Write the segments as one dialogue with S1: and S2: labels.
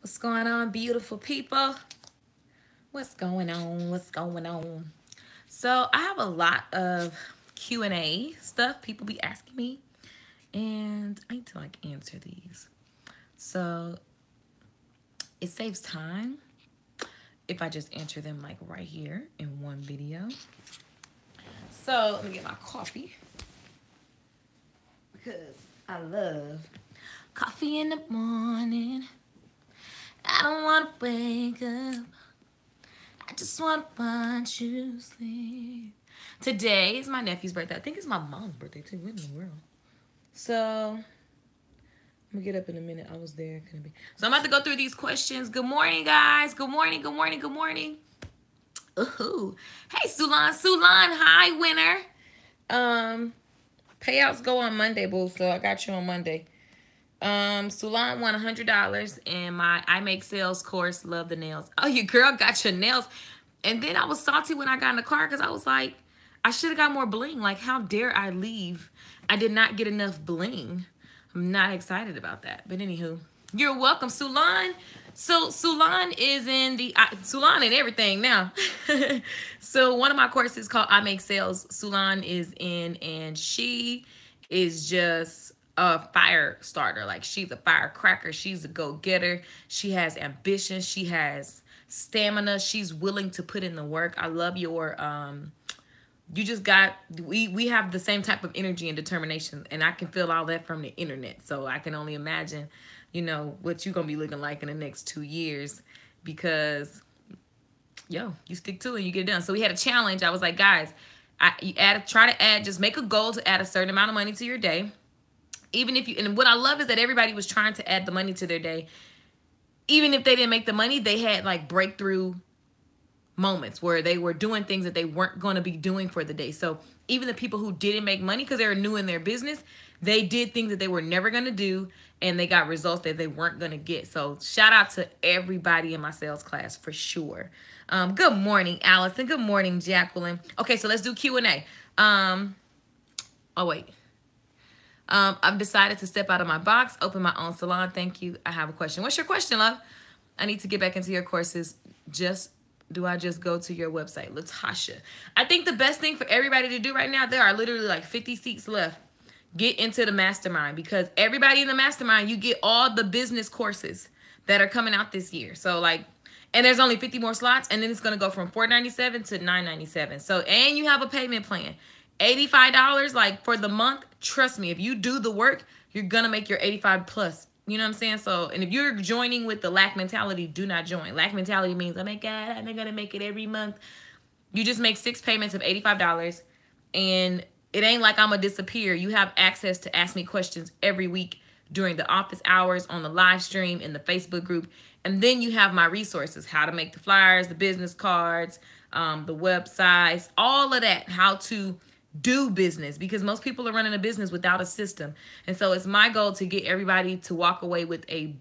S1: What's going on, beautiful people? What's going on? What's going on? So I have a lot of Q&A stuff people be asking me, and I need to like answer these. So it saves time if I just answer them like right here in one video. So let me get my coffee because I love coffee in the morning. I don't want to wake up. I just want to watch you sleep. Today is my nephew's birthday. I think it's my mom's birthday too. What in the world? So, I'm going to get up in a minute. I was there. Couldn't be. So, I'm about to go through these questions. Good morning, guys. Good morning, good morning, good morning. Ooh. Hey, Sulan. Sulan, hi, winner. Payouts go on Monday, boo. So, I got you on Monday. Sulan won $100 in my I Make Sales course. Love the nails. Oh, your girl got your nails. And then I was salty when I got in the car because I was like, I should have got more bling. Like, how dare I leave? I did not get enough bling. I'm not excited about that. But anywho, you're welcome, Sulan. So Sulan is in the Sulan and everything now. So one of my courses called I Make Sales, Sulan is in, and she is just a fire starter. Like, she's a firecracker. She's a go-getter. She has ambition. She has stamina. She's willing to put in the work. I love your you just got we have the same type of energy and determination, and I can feel all that from the internet. So I can only imagine, you know, what you're gonna be looking like in the next 2 years, because yo, you stick to it, you get it done. So we had a challenge. I was like, guys, try to add, just make a goal to add a certain amount of money to your day. Even if you, and what I love is that everybody was trying to add the money to their day. Even if they didn't make the money, they had like breakthrough moments where they were doing things that they weren't going to be doing for the day. So even the people who didn't make money because they were new in their business, they did things that they were never going to do, and they got results that they weren't going to get. So shout out to everybody in my sales class for sure. Good morning, Allison. Good morning, Jacqueline. Okay, so let's do Q&A. Oh, wait. I've decided to step out of my box, open my own salon. Thank you. I have a question. What's your question, love? I need to get back into your courses. Do I just go to your website? Latasha. I think the best thing for everybody to do right now, there are literally like 50 seats left. Get into the mastermind, because everybody in the mastermind, you get all the business courses that are coming out this year. So like, and there's only 50 more slots, and then it's going to go from $497 to $997. So, and you have a payment plan. $85 like for the month. Trust me, if you do the work, you're gonna make your 85 plus. You know what I'm saying? So, and if you're joining with the lack mentality, do not join. Lack mentality means, oh my God, I'm not gonna make it every month. You just make 6 payments of $85, and it ain't like I'm gonna disappear. You have access to ask me questions every week during the office hours, on the live stream, in the Facebook group. And then you have my resources, how to make the flyers, the business cards, the websites, all of that, how to do business, because most people are running a business without a system. And so it's my goal to get everybody to walk away with a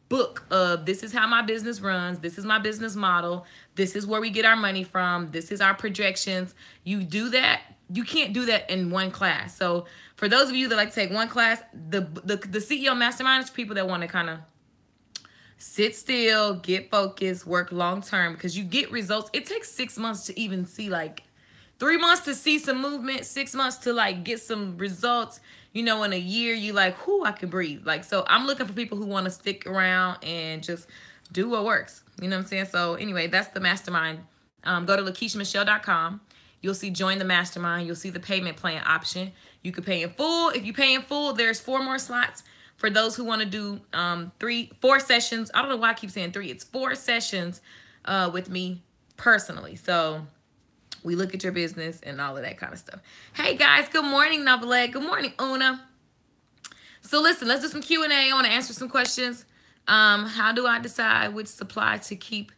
S1: book of, this is how my business runs, this is my business model, this is where we get our money from, this is our projections. You do that. You can't do that in one class. So for those of you that like to take one class, the CEO Mastermind is for people that want to kind of sit still, get focused, work long term, because you get results. It takes 6 months to even see, like 3 months to see some movement, 6 months to like get some results. You know, in a year, you like, whoo, I can breathe. Like, so I'm looking for people who want to stick around and just do what works. You know what I'm saying? So anyway, that's the mastermind. Go to LakeishaMichelle.com. You'll see join the mastermind. You'll see the payment plan option. You can pay in full. If you pay in full, there's 4 more slots for those who want to do 4 sessions. I don't know why I keep saying 3. It's 4 sessions with me personally. So we look at your business and all of that kind of stuff. Hey guys, good morning, Novelette. Good morning, Una. So listen, let's do some Q&A. I want to answer some questions. How do I decide which supply to keep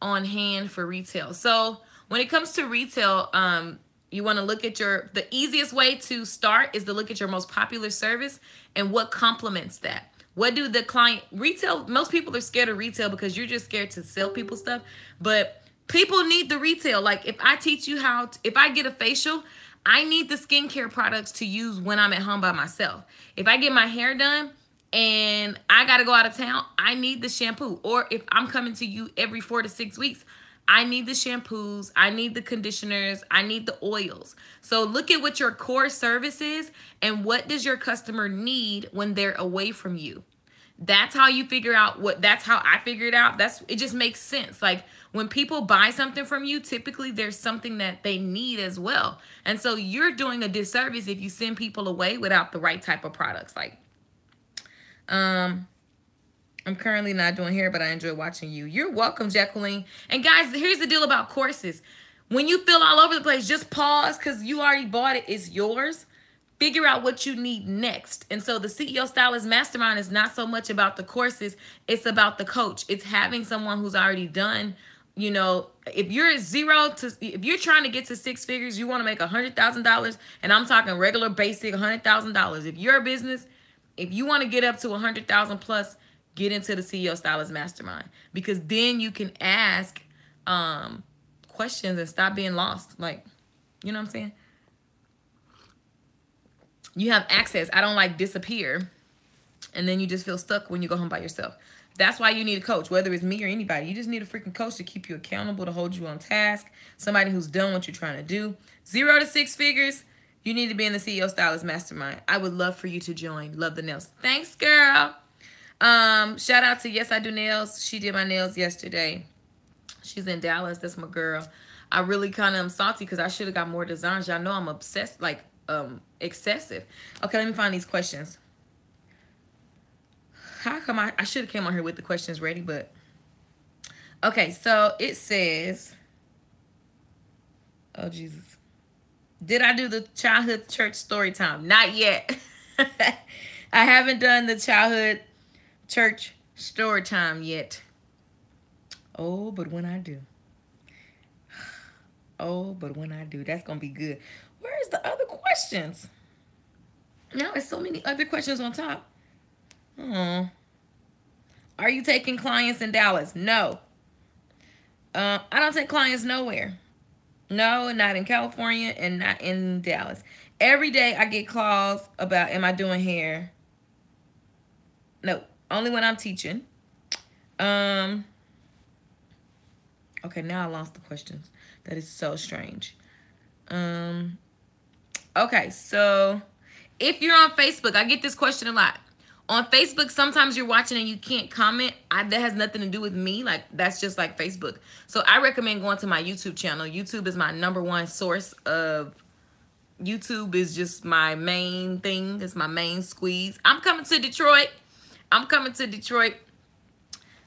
S1: on hand for retail? So when it comes to retail, you want to look at the easiest way to start is to look at your most popular service and what complements that. What do the retail, most people are scared of retail because you're just scared to sell people stuff, but people need the retail. Like, if I teach you if I get a facial, I need the skincare products to use when I'm at home by myself. If I get my hair done, and I got to go out of town, I need the shampoo. Or if I'm coming to you every 4 to 6 weeks, I need the shampoos, I need the conditioners, I need the oils. So look at what your core service is and what does your customer need when they're away from you. That's how you figure out that's how I figure it out. It just makes sense. Like when people buy something from you, typically there's something that they need as well. And so you're doing a disservice if you send people away without the right type of products. Like, I'm currently not doing hair, but I enjoy watching you. You're welcome, Jacqueline. And guys, here's the deal about courses. When you feel all over the place, just pause because you already bought it. It's yours. Figure out what you need next. And so the CEO Stylist Mastermind is not so much about the courses. It's about the coach. It's having someone who's already done, you know, if you're if you're trying to get to 6 figures, you want to make $100,000, and I'm talking regular basic $100,000. If you're a business, if you want to get up to 100,000 plus, get into the CEO Stylist Mastermind, because then you can ask questions and stop being lost. Like, you know what I'm saying? You have access. I don't like disappear. And then you just feel stuck when you go home by yourself. That's why you need a coach, whether it's me or anybody. You just need a freaking coach to keep you accountable, to hold you on task. Somebody who's done what you're trying to do. 0 to 6 figures, you need to be in the CEO Stylist Mastermind. I would love for you to join. Love the nails. Thanks, girl. Shout out to Yes I Do Nails. She did my nails yesterday. She's in Dallas. That's my girl. I really kind of am salty because I should have got more designs. Y'all know I'm obsessed, like excessive. Okay, let me find these questions. How come I should have came on here with the questions ready, but okay, so it says, oh Jesus, did I do the childhood church story time? Not yet. I haven't done the childhood church story time yet. Oh, but when I do. Oh, but when I do, that's gonna be good. Where's the other questions? Now there's so many other questions on top. Oh. Are you taking clients in Dallas? No. I don't take clients nowhere. No, not in California and not in Dallas. Every day I get calls about, am I doing hair? No, only when I'm teaching. Okay, now I lost the questions. That is so strange. Okay, so if you're on Facebook, I get this question a lot. On Facebook, sometimes you're watching and you can't comment. That has nothing to do with me. Like, that's just like Facebook. So I recommend going to my YouTube channel. YouTube is my #1 source of, YouTube is just my main thing. It's my main squeeze. I'm coming to Detroit. I'm coming to Detroit.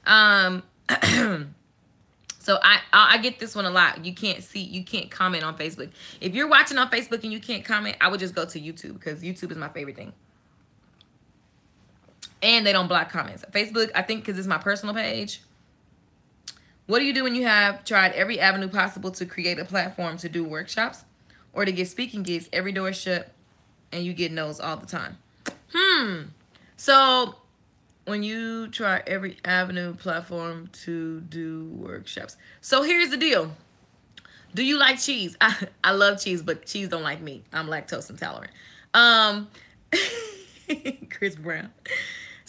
S1: So I get this one a lot. You can't comment on Facebook. If you're watching on Facebook and you can't comment, I would just go to YouTube, because YouTube is my favorite thing. And they don't block comments. Facebook, I think, because it's my personal page. What do you do when you have tried every avenue possible to create a platform to do workshops or to get speaking gigs? Every door is shut and you get no's all the time. So when you try every avenue platform to do workshops. So here's the deal. Do you like cheese? I love cheese, but cheese don't like me. I'm lactose intolerant. Chris Brown.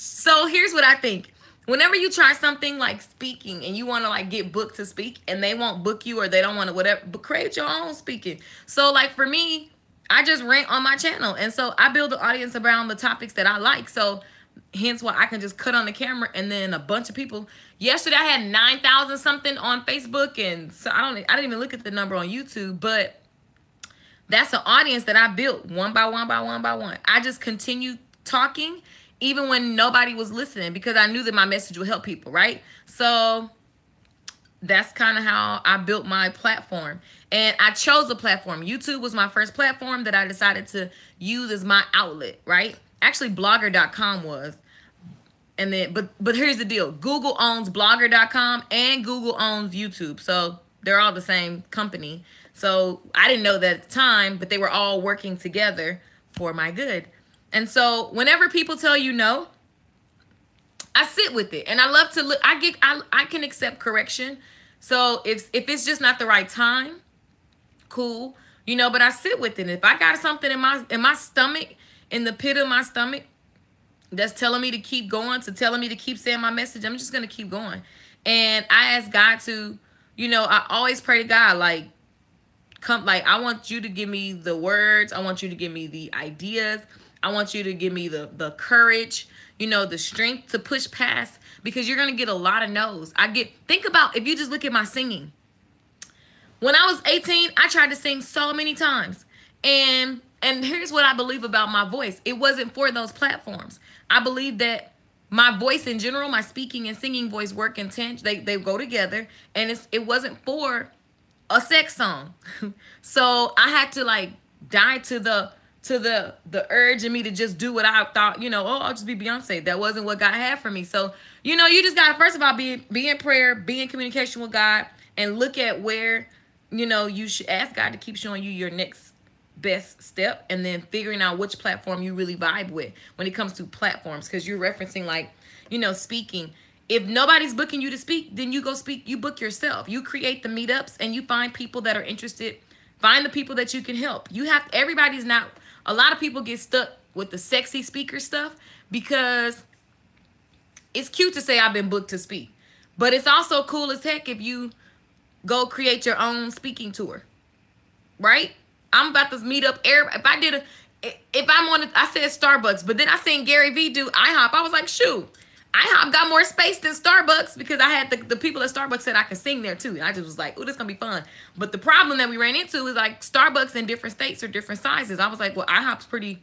S1: So here's what I think. Whenever you try something like speaking and you want to like get booked to speak and they won't book you or they don't want to whatever, but create your own speaking. So like for me, I just rant on my channel. And so I build an audience around the topics that I like. So hence why I can just cut on the camera and then a bunch of people. Yesterday I had 9,000 something on Facebook, and so I didn't even look at the number on YouTube, but that's an audience that I built one by one by one by one. I just continued talking even when nobody was listening because I knew that my message would help people, right? So that's kind of how I built my platform. And I chose a platform. YouTube was my first platform that I decided to use as my outlet, right? Actually, Blogger.com was. And then, but here's the deal. Google owns Blogger.com and Google owns YouTube. So they're all the same company. So I didn't know that at the time, but they were all working together for my good. And so whenever people tell you no, I sit with it. And I love to look. I can accept correction. So if it's just not the right time, cool. You know, but I sit with it. If I got something in my stomach, in the pit of my stomach, that's telling me to keep going, to telling me to keep saying my message, I'm just going to keep going. And I ask God to, you know, I always pray to God, like, come, like, I want you to give me the words. I want you to give me the ideas. I want you to give me the courage, you know, the strength to push past, because you're going to get a lot of no's. Think about, if you just look at my singing. When I was 18, I tried to sing so many times. And here's what I believe about my voice. It wasn't for those platforms. I believe that my voice in general, my speaking and singing voice work in tandem. They go together. And it wasn't for a sex song. So I had to, like, die to the urge in me to just do what I thought, you know, oh, I'll just be Beyonce. That wasn't what God had for me. So, you know, you just got to, first of all, be in prayer, be in communication with God, and look at where, you know, you should ask God to keep showing you your next best step, and then figuring out which platform you really vibe with when it comes to platforms, because you're referencing, like, you know, speaking. If nobody's booking you to speak, then you go speak. You book yourself. You create the meetups, and you find people that are interested. Find the people that you can help. Everybody's not, a lot of people get stuck with the sexy speaker stuff, because it's cute to say I've been booked to speak. But it's also cool as heck if you go create your own speaking tour, right? I'm about to meet up everybody. I said Starbucks, but then I seen Gary Vee do IHOP. I was like, shoot, IHOP got more space than Starbucks, because I had the people at Starbucks said I could sing there too. And I just was like, oh, this is gonna be fun. But the problem that we ran into is, like, Starbucks in different states are different sizes. I was like, well, IHOP's pretty,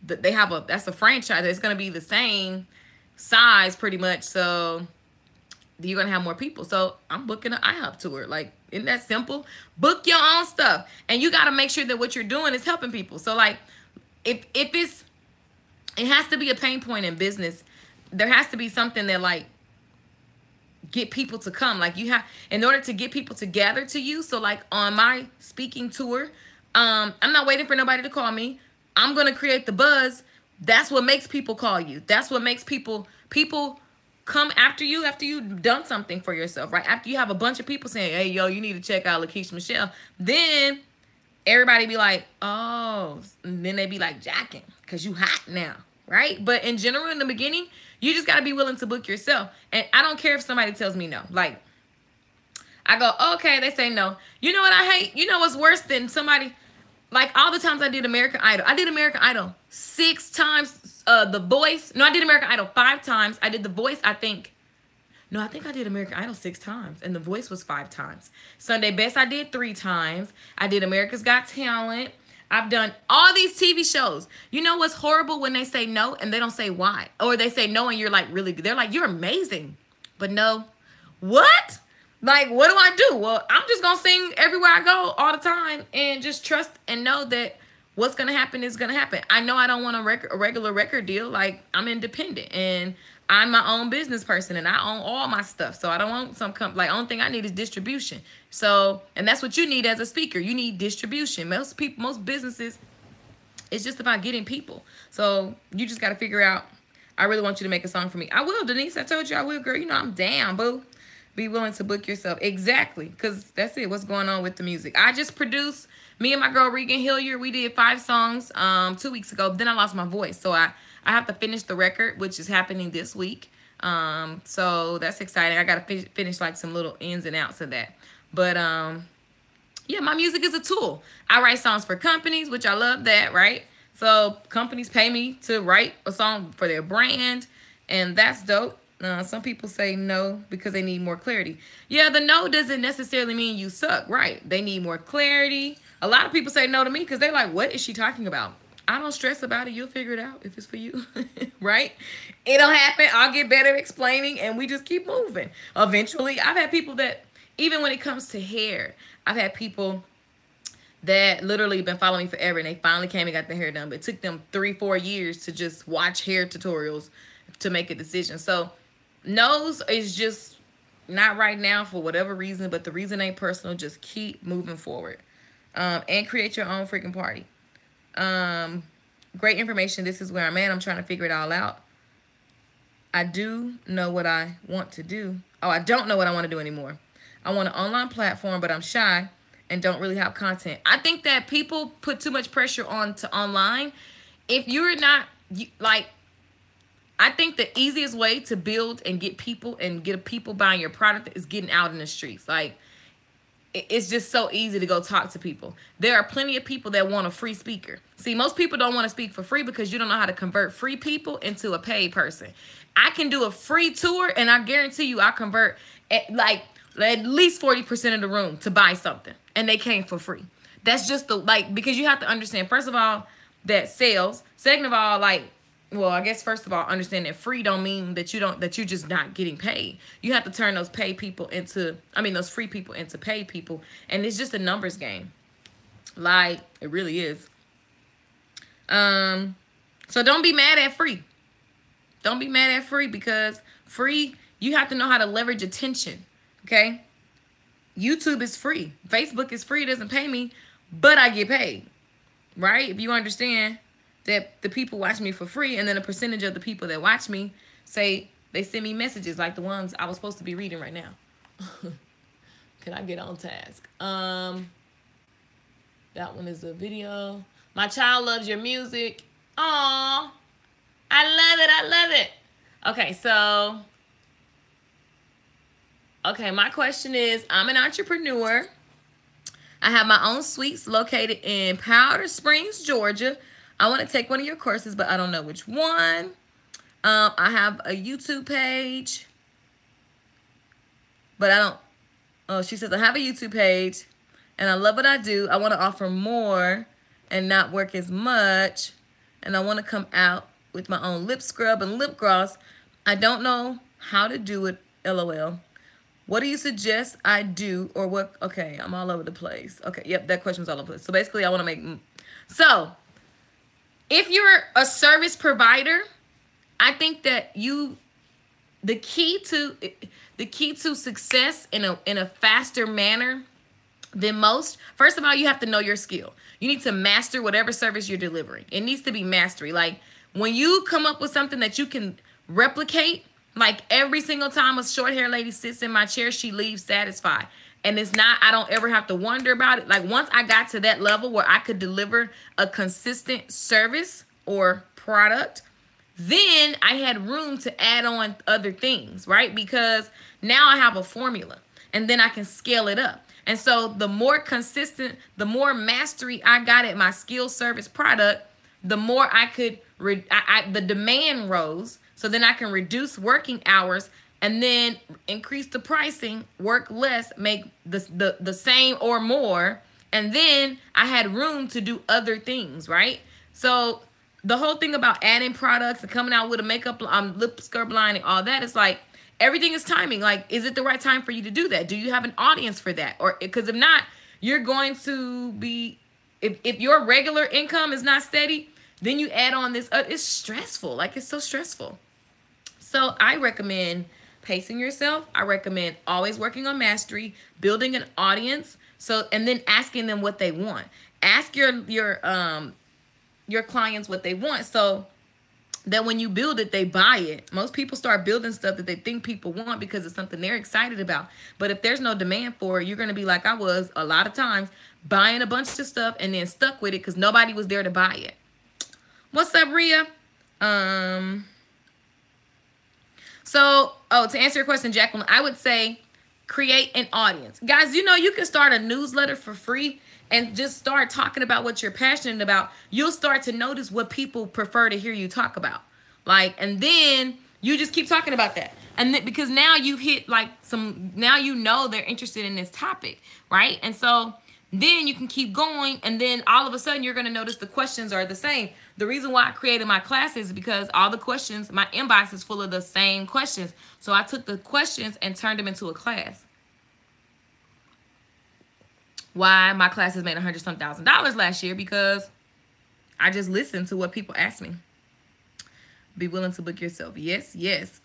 S1: that's a franchise. It's gonna be the same size pretty much. So you're gonna have more people. So I'm booking an IHOP tour. Like, isn't that simple? Book your own stuff, and you got to make sure that what you're doing is helping people. So, like, if it has to be a pain point in business. There has to be something that, like, get people to come. Like, you have, in order to get people to gather to you. So, like, on my speaking tour, I'm not waiting for nobody to call me. I'm gonna create the buzz. That's what makes people call you. That's what makes people come after you've done something for yourself, right? After you have a bunch of people saying, hey, yo, you need to check out Lakeisha Michelle, then everybody be like, oh, and then they be like, jacking, because you hot now, right? But in general, in the beginning, you just got to be willing to book yourself. And I don't care if somebody tells me no. Like, I go, okay, they say no. You know what I hate? You know what's worse than somebody, like, all the times I did American Idol. I did American Idol 6 times. The Voice. No, I did American Idol 5 times. I did The Voice, I think. No, I think I did American Idol 6 times. And The Voice was 5 times. Sunday Best I did 3 times. I did America's Got Talent. I've done all these TV shows. You know what's horrible? When they say no and they don't say why. Or they say no and you're like really good. They're like, you're amazing. But no. What? Like, what do I do? Well, I'm just going to sing everywhere I go all the time, and just trust and know that what's going to happen is going to happen. I know I don't want a regular record deal. Like, I'm independent, and I'm my own business person, and I own all my stuff. So I don't want some only thing I need is distribution. So, and that's what you need as a speaker. You need distribution. Most businesses, it's just about getting people. So you just got to figure out, I really want you to make a song for me. I will, Denise. I told you I will, girl. You know I'm down, boo. Be willing to book yourself. Exactly. Because that's it. What's going on with the music? I just produced, me and my girl Regan Hilliard, we did 5 songs 2 weeks ago. Then I lost my voice. So I have to finish the record, which is happening this week. So that's exciting. I got to finish like some little ins and outs of that. But yeah, my music is a tool. I write songs for companies, which I love that, right? So companies pay me to write a song for their brand, and that's dope. Some people say no because they need more clarity. Yeah, the no doesn't necessarily mean you suck, right? They need more clarity. A lot of people say no to me because they're like, what is she talking about? I don't stress about it. You'll figure it out if it's for you, right? It'll happen. I'll get better explaining, and we just keep moving. Eventually, I've had people that, even when it comes to hair, I've had people that literally been following me forever, and they finally came and got their hair done. But it took them 3-4 years to just watch hair tutorials to make a decision. So no's is just not right now for whatever reason, but the reason ain't personal. Just keep moving forward, and create your own freaking party. Great information. This is where I'm at. I'm trying to figure it all out. I do know what I want to do. Oh, I don't know what I want to do anymore. I want an online platform, but I'm shy and don't really have content. I think that people put too much pressure on to online. If you're not, like, I think the easiest way to build and get people and get people buying your product is getting out in the streets. Like, it's just so easy to go talk to people. There are plenty of people that want a free speaker. See, most people don't want to speak for free because you don't know how to convert free people into a paid person. I can do a free tour, and I guarantee you I'll convert at least 40% of the room to buy something, and they came for free. That's just because you have to understand, first of all, that sales. Second of all, well, I guess first of all, understand that free don't mean that you're just not getting paid. You have to turn those those free people into paid people, and it's just a numbers game. Like, it really is. So don't be mad at free. Don't be mad at free, because free, you have to know how to leverage attention. Okay? YouTube is free. Facebook is free. It doesn't pay me, but I get paid. Right? If you understand that the people watch me for free, and then a percentage of the people that watch me say they send me messages like the ones I was supposed to be reading right now. Can I get on task? That one is a video. My child loves your music. Aww. I love it. I love it. Okay, so. Okay, my question is, I'm an entrepreneur. I have my own suites located in Powder Springs, Georgia. I want to take one of your courses, but I don't know which one. I have a YouTube page, but I don't. Oh, she says, I have a YouTube page, and I love what I do. I want to offer more and not work as much, and I want to come out with my own lip scrub and lip gloss. I don't know how to do it, LOL. What do you suggest I do, or what? Okay, I'm all over the place. Okay, yep, that question's all over the place. So basically, I want to make. So, if you're a service provider, I think that the key to success in a faster manner than most. First of all, you have to know your skill. You need to master whatever service you're delivering. It needs to be mastery. Like, when you come up with something that you can replicate. Like, every single time a short hair lady sits in my chair, she leaves satisfied. And it's not, I don't ever have to wonder about it. Like, once I got to that level where I could deliver a consistent service or product, then I had room to add on other things, right? Because now I have a formula, and then I can scale it up. And so the more consistent, the more mastery I got at my skill, service, product, the more I could, the demand rose. So then I can reduce working hours and then increase the pricing, work less, make the same or more. And then I had room to do other things, right? So the whole thing about adding products and coming out with a makeup, lip scrub line and all that, is like, everything is timing. Like, is it the right time for you to do that? Do you have an audience for that? Or, because if not, you're going to be, if your regular income is not steady, then you add on this, it's stressful. Like, it's so stressful. So I recommend pacing yourself. I recommend always working on mastery, building an audience. So, and then asking them what they want. Ask your clients what they want, so that when you build it, they buy it. Most people start building stuff that they think people want because it's something they're excited about. But if there's no demand for it, you're going to be like I was a lot of times, buying a bunch of stuff and then stuck with it because nobody was there to buy it. What's up, Rhea? So, to answer your question, Jacqueline, I would say create an audience. Guys, you know, you can start a newsletter for free and just start talking about what you're passionate about. You'll start to notice what people prefer to hear you talk about. Like, and then you just keep talking about that. And then, because now you've hit now you know they're interested in this topic, right? And so then you can keep going, and then all of a sudden you're going to notice the questions are the same. The reason why I created my classes is because all the questions, my inbox is full of the same questions. So I took the questions and turned them into a class. Why my classes made $100,000 last year? Because I just listened to what people ask me. Be willing to book yourself. Yes, yes.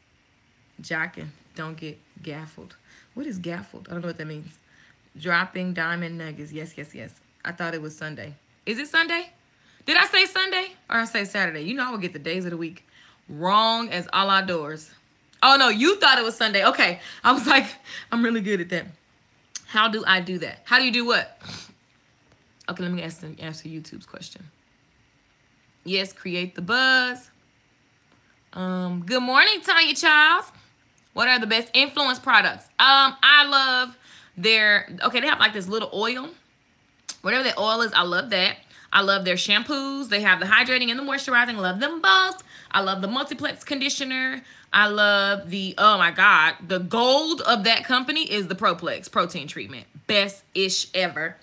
S1: Jocking. Don't get gaffled. What is gaffled? I don't know what that means. Dropping diamond nuggets. Yes, yes, yes. I thought it was Sunday. Is it Sunday? Did I say Sunday or I say Saturday? You know I would get the days of the week wrong as all outdoors. Oh, no, you thought it was Sunday. Okay. I was like, I'm really good at that. How do I do that? How do you do what? Okay, let me answer YouTube's question. Yes, create the buzz. Good morning, Tanya Childs. What are the best influence products? I love their, okay, they have like this little oil. Whatever the oil is, I love that. I love their shampoos. They have the hydrating and the moisturizing. I love them both. I love the multiplex conditioner. I love the, oh my God, the gold of that company is the Proplex protein treatment. Best-ish ever.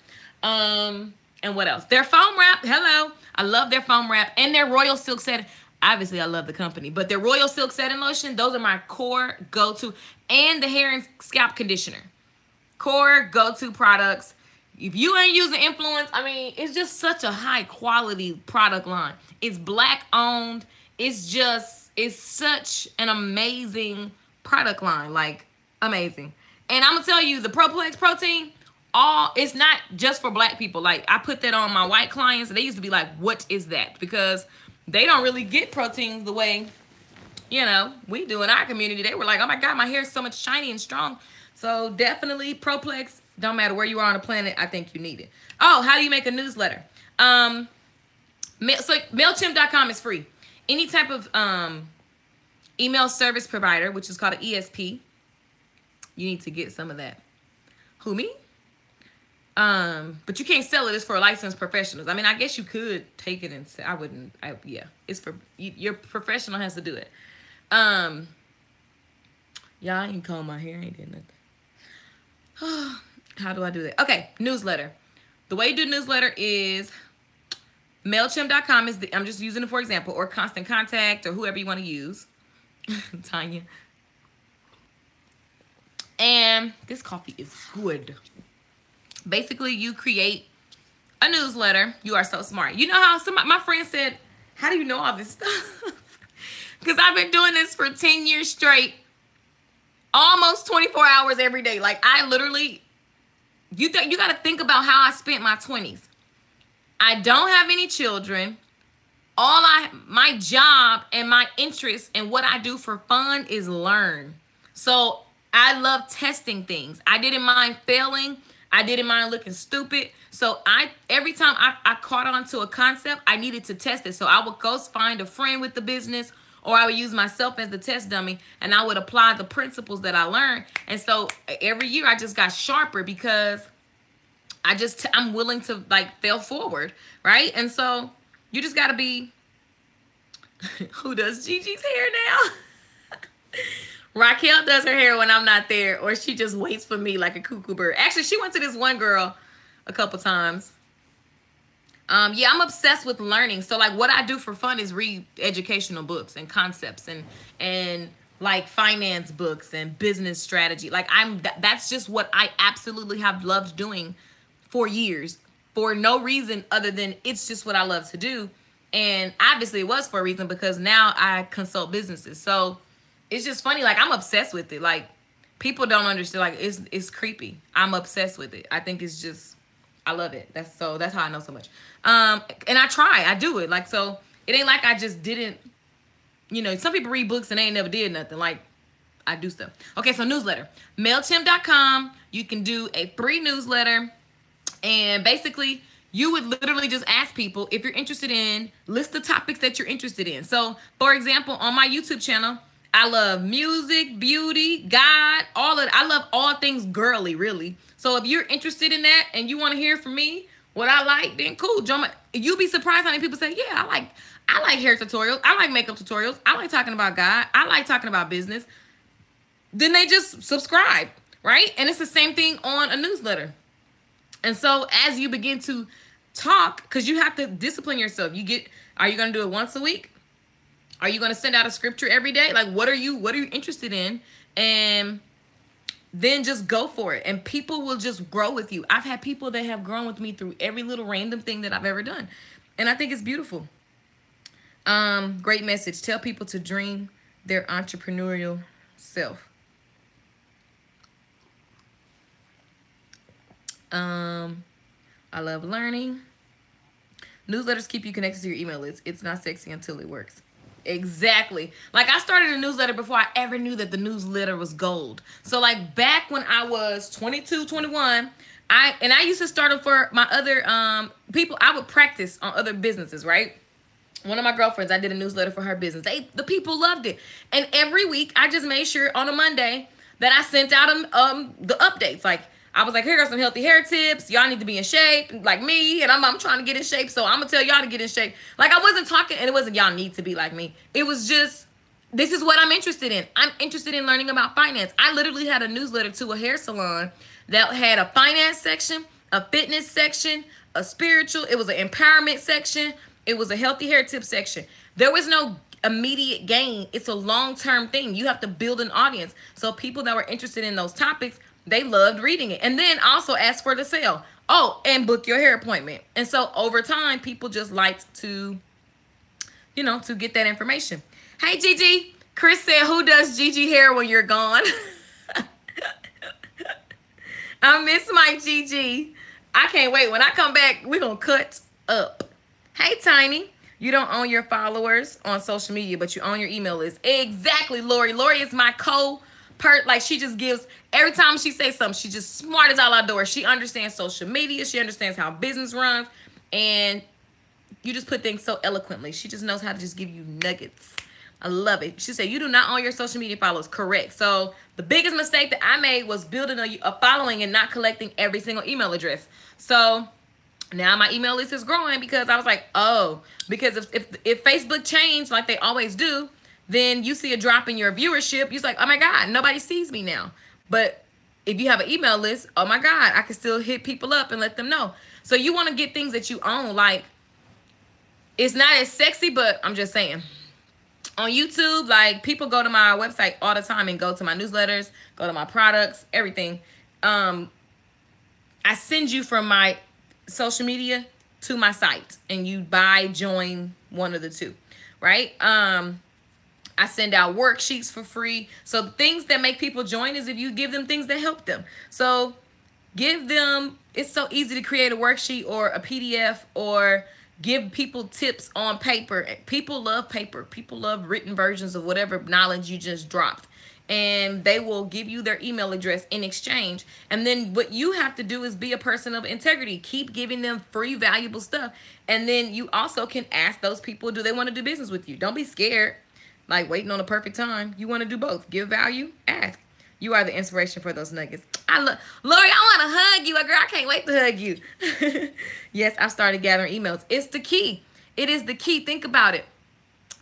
S1: And what else? Their foam wrap. Hello. I love their foam wrap and their Royal Silk Set. Obviously, I love the company, but their Royal Silk Setting Lotion, those are my core go-to. And the hair and scalp conditioner. Core go-to products. If you ain't using influence, I mean, it's just such a high-quality product line. It's Black-owned. It's such an amazing product line. Like, amazing. And I'm going to tell you, the Proplex protein, it's not just for Black people. Like, I put that on my white clients, and they used to be like, what is that? Because they don't really get proteins the way, you know, we do in our community. They were like, oh my God, my hair is so much shiny and strong. So definitely Proplex, don't matter where you are on the planet, I think you need it. Oh, how do you make a newsletter? So MailChimp.com is free. Any type of email service provider, which is called an ESP, you need to get some of that. Who, me? But you can't sell it. It's for licensed professionals. I mean, I guess you could take it and sell. I wouldn't. Yeah, it's for your professional has to do it. Y'all, I ain't comb my hair. I ain't did nothing. How do I do that? Okay, newsletter. The way you do newsletter is MailChimp.com is I'm just using it for example, or Constant Contact, or whoever you want to use. Tanya. And this coffee is good. Basically, you create a newsletter. You are so smart. You know how my friend said, how do you know all this stuff? Because I've been doing this for 10 years straight. Almost 24 hours every day. Like, I literally, you got to think about how I spent my 20s. I don't have any children. My job and my interest and what I do for fun is learn. So I love testing things. I didn't mind failing. I didn't mind looking stupid. So every time I caught on to a concept, I needed to test it. So I would go find a friend with the business, or I would use myself as the test dummy, and I would apply the principles that I learned. And so every year I just got sharper because I'm willing to like fail forward, right? And so you just got to be, who does Gigi's hair now? Raquel does her hair when I'm not there, or she just waits for me like a cuckoo bird. Actually, she went to this one girl a couple times. Yeah, I'm obsessed with learning. So like what I do for fun is read educational books and concepts and like finance books and business strategy. Like that's just what I absolutely have loved doing for years, for no reason other than it's just what I love to do. And obviously it was for a reason, because now I consult businesses. So it's just funny. Like, I'm obsessed with it. Like, people don't understand. Like, it's creepy. I'm obsessed with it. I think it's just, I love it. That's how I know so much. And I do it. Like, so it ain't like I just didn't, you know, some people read books and they ain't never did nothing. Like, I do stuff. Okay, so newsletter. MailChimp.com. You can do a free newsletter. And basically, you would literally just ask people if you're interested in, list the topics that you're interested in. So, for example, on my YouTube channel, I love music, beauty, God, I love all things girly, really. So if you're interested in that and you want to hear from me what I like, then cool. You'll be surprised how many people say, yeah, I like hair tutorials. I like makeup tutorials. I like talking about God. I like talking about business. Then they just subscribe, right? And it's the same thing on a newsletter. And so as you begin to talk, because you have to discipline yourself. Are you going to do it once a week? Are you going to send out a scripture every day? Like, what are you interested in? And then just go for it. And people will just grow with you. I've had people that have grown with me through every little random thing that I've ever done. And I think it's beautiful. Great message. Tell people to dream their entrepreneurial self. I love learning. Newsletters keep you connected to your email list. It's not sexy until it works. Exactly. Like, I started a newsletter before I ever knew that the newsletter was gold. So like back when I was 22, 21, I used to start them for my other people. I would practice on other businesses, right? One of my girlfriends, I did a newsletter for her business. The people loved it. And every week, I just made sure on a Monday that I sent out the updates. Like, I was like, here are some healthy hair tips. Y'all need to be in shape, like me. And I'm trying to get in shape, so I'm going to tell y'all to get in shape. Like, I wasn't talking, and it wasn't y'all need to be like me. It was just, this is what I'm interested in. I'm interested in learning about finance. I literally had a newsletter to a hair salon that had a finance section, a fitness section, a spiritual. It was an empowerment section. It was a healthy hair tip section. There was no immediate gain. It's a long-term thing. You have to build an audience. So people that were interested in those topics, they loved reading it. And then also ask for the sale. Oh, and book your hair appointment. And so over time, people just liked to, you know, to get that information. Hey, Gigi. Chris said, who does Gigi hair when you're gone? I miss my Gigi. I can't wait. When I come back, we're going to cut up. Hey, Tiny. You don't own your followers on social media, but you own your email list. Exactly, Lori. Lori is my like, she just gives, every time she says something, she's just smart as all outdoors. She understands social media. She understands how business runs. And you just put things so eloquently. She just knows how to just give you nuggets. I love it. She said, you do not own your social media followers. Correct. So the biggest mistake that I made was building a following and not collecting every single email address. So now my email list is growing because I was like, oh, because if Facebook changed like they always do, then you see a drop in your viewership. You're like, oh my God, nobody sees me now. But if you have an email list, oh my God, I can still hit people up and let them know. So you want to get things that you own. Like, it's not as sexy, but I'm just saying. On YouTube, like, people go to my website all the time and go to my newsletters, go to my products, everything. I send you from my social media to my site, and you join one of the two, right? I send out worksheets for free. So the things that make people join is if you give them things that help them. So give them, it's so easy to create a worksheet or a PDF or give people tips on paper. People love paper. People love written versions of whatever knowledge you just dropped. And they will give you their email address in exchange. And then what you have to do is be a person of integrity. Keep giving them free, valuable stuff. And then you also can ask those people, do they want to do business with you? Don't be scared, like waiting on the perfect time. You want to do both. Give value, ask. You are the inspiration for those nuggets. Lori, I want to hug you. Girl, I can't wait to hug you. Yes, I've started gathering emails. It's the key. It is the key. Think about it.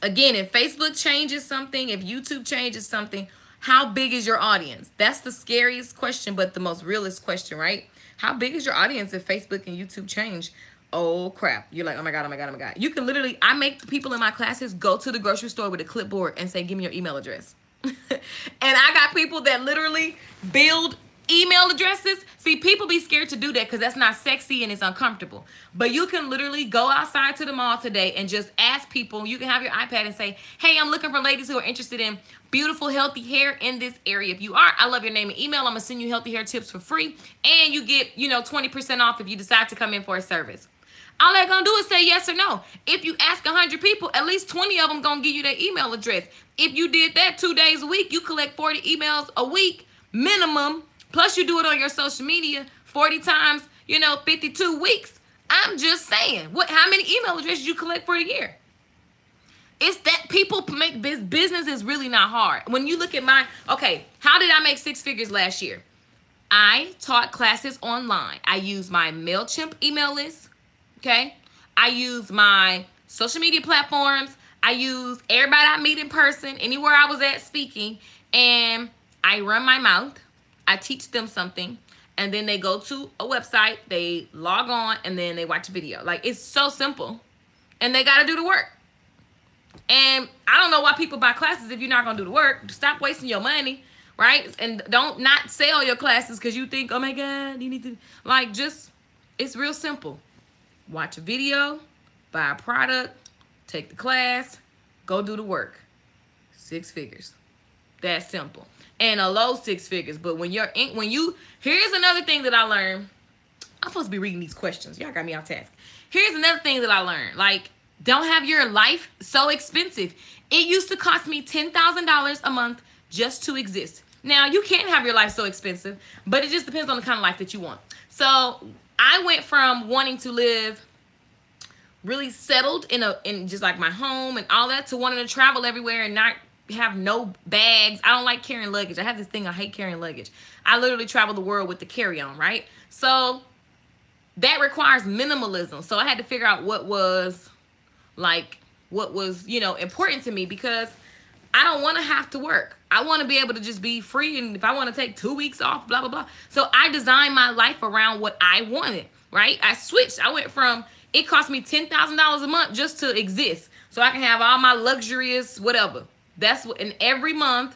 S1: Again, if Facebook changes something, if YouTube changes something, how big is your audience? That's the scariest question, but the most realist question, right? How big is your audience if Facebook and YouTube change? Oh, crap. You're like, oh, my God, oh, my God, oh, my God. You can literally, I make people in my classes go to the grocery store with a clipboard and say, give me your email address. And I got people that literally build email addresses. See, people be scared to do that because that's not sexy and it's uncomfortable. But you can literally go outside to the mall today and just ask people. You can have your iPad and say, hey, I'm looking for ladies who are interested in beautiful, healthy hair in this area. If you are, I love your name and email. I'm going to send you healthy hair tips for free. And you get, 20% off if you decide to come in for a service. All they're going to do is say yes or no. If you ask 100 people, at least 20 of them going to give you their email address. If you did that 2 days a week, you collect 40 emails a week minimum. Plus you do it on your social media 40 times, 52 weeks. I'm just saying, how many email addresses you collect for a year? It's that people make business is really not hard. When you look at how did I make 6 figures last year? I taught classes online. I used my MailChimp email list. Okay. I use my social media platforms. I use everybody I meet in person, anywhere I was at speaking, and I run my mouth. I teach them something, and then they go to a website, they log on, and then they watch a video. Like, it's so simple, and they got to do the work. And I don't know why people buy classes if you're not going to do the work. Stop wasting your money, right? And don't not sell your classes because you think, oh my God, you need to, it's real simple. Watch a video, buy a product, take the class, go do the work. 6 figures. That's simple. And a low 6 figures. But here's another thing that I learned. I'm supposed to be reading these questions. Y'all got me off task. Here's another thing that I learned. Like, don't have your life so expensive. It used to cost me $10,000 a month just to exist. Now, you can't have your life so expensive, but it just depends on the kind of life that you want. So I went from wanting to live really settled in just like my home and all that, to wanting to travel everywhere and not have no bags. I don't like carrying luggage. I have this thing, I hate carrying luggage. I literally travel the world with the carry-on, right? So that requires minimalism. So I had to figure out what was you know, important to me, because I don't want to have to work. I want to be able to just be free, and if I want to take 2 weeks off, blah blah blah. So I designed my life around what I wanted, right? I switched. I went from, it cost me $10,000 a month just to exist, so I can have all my luxurious whatever. That's what, and every month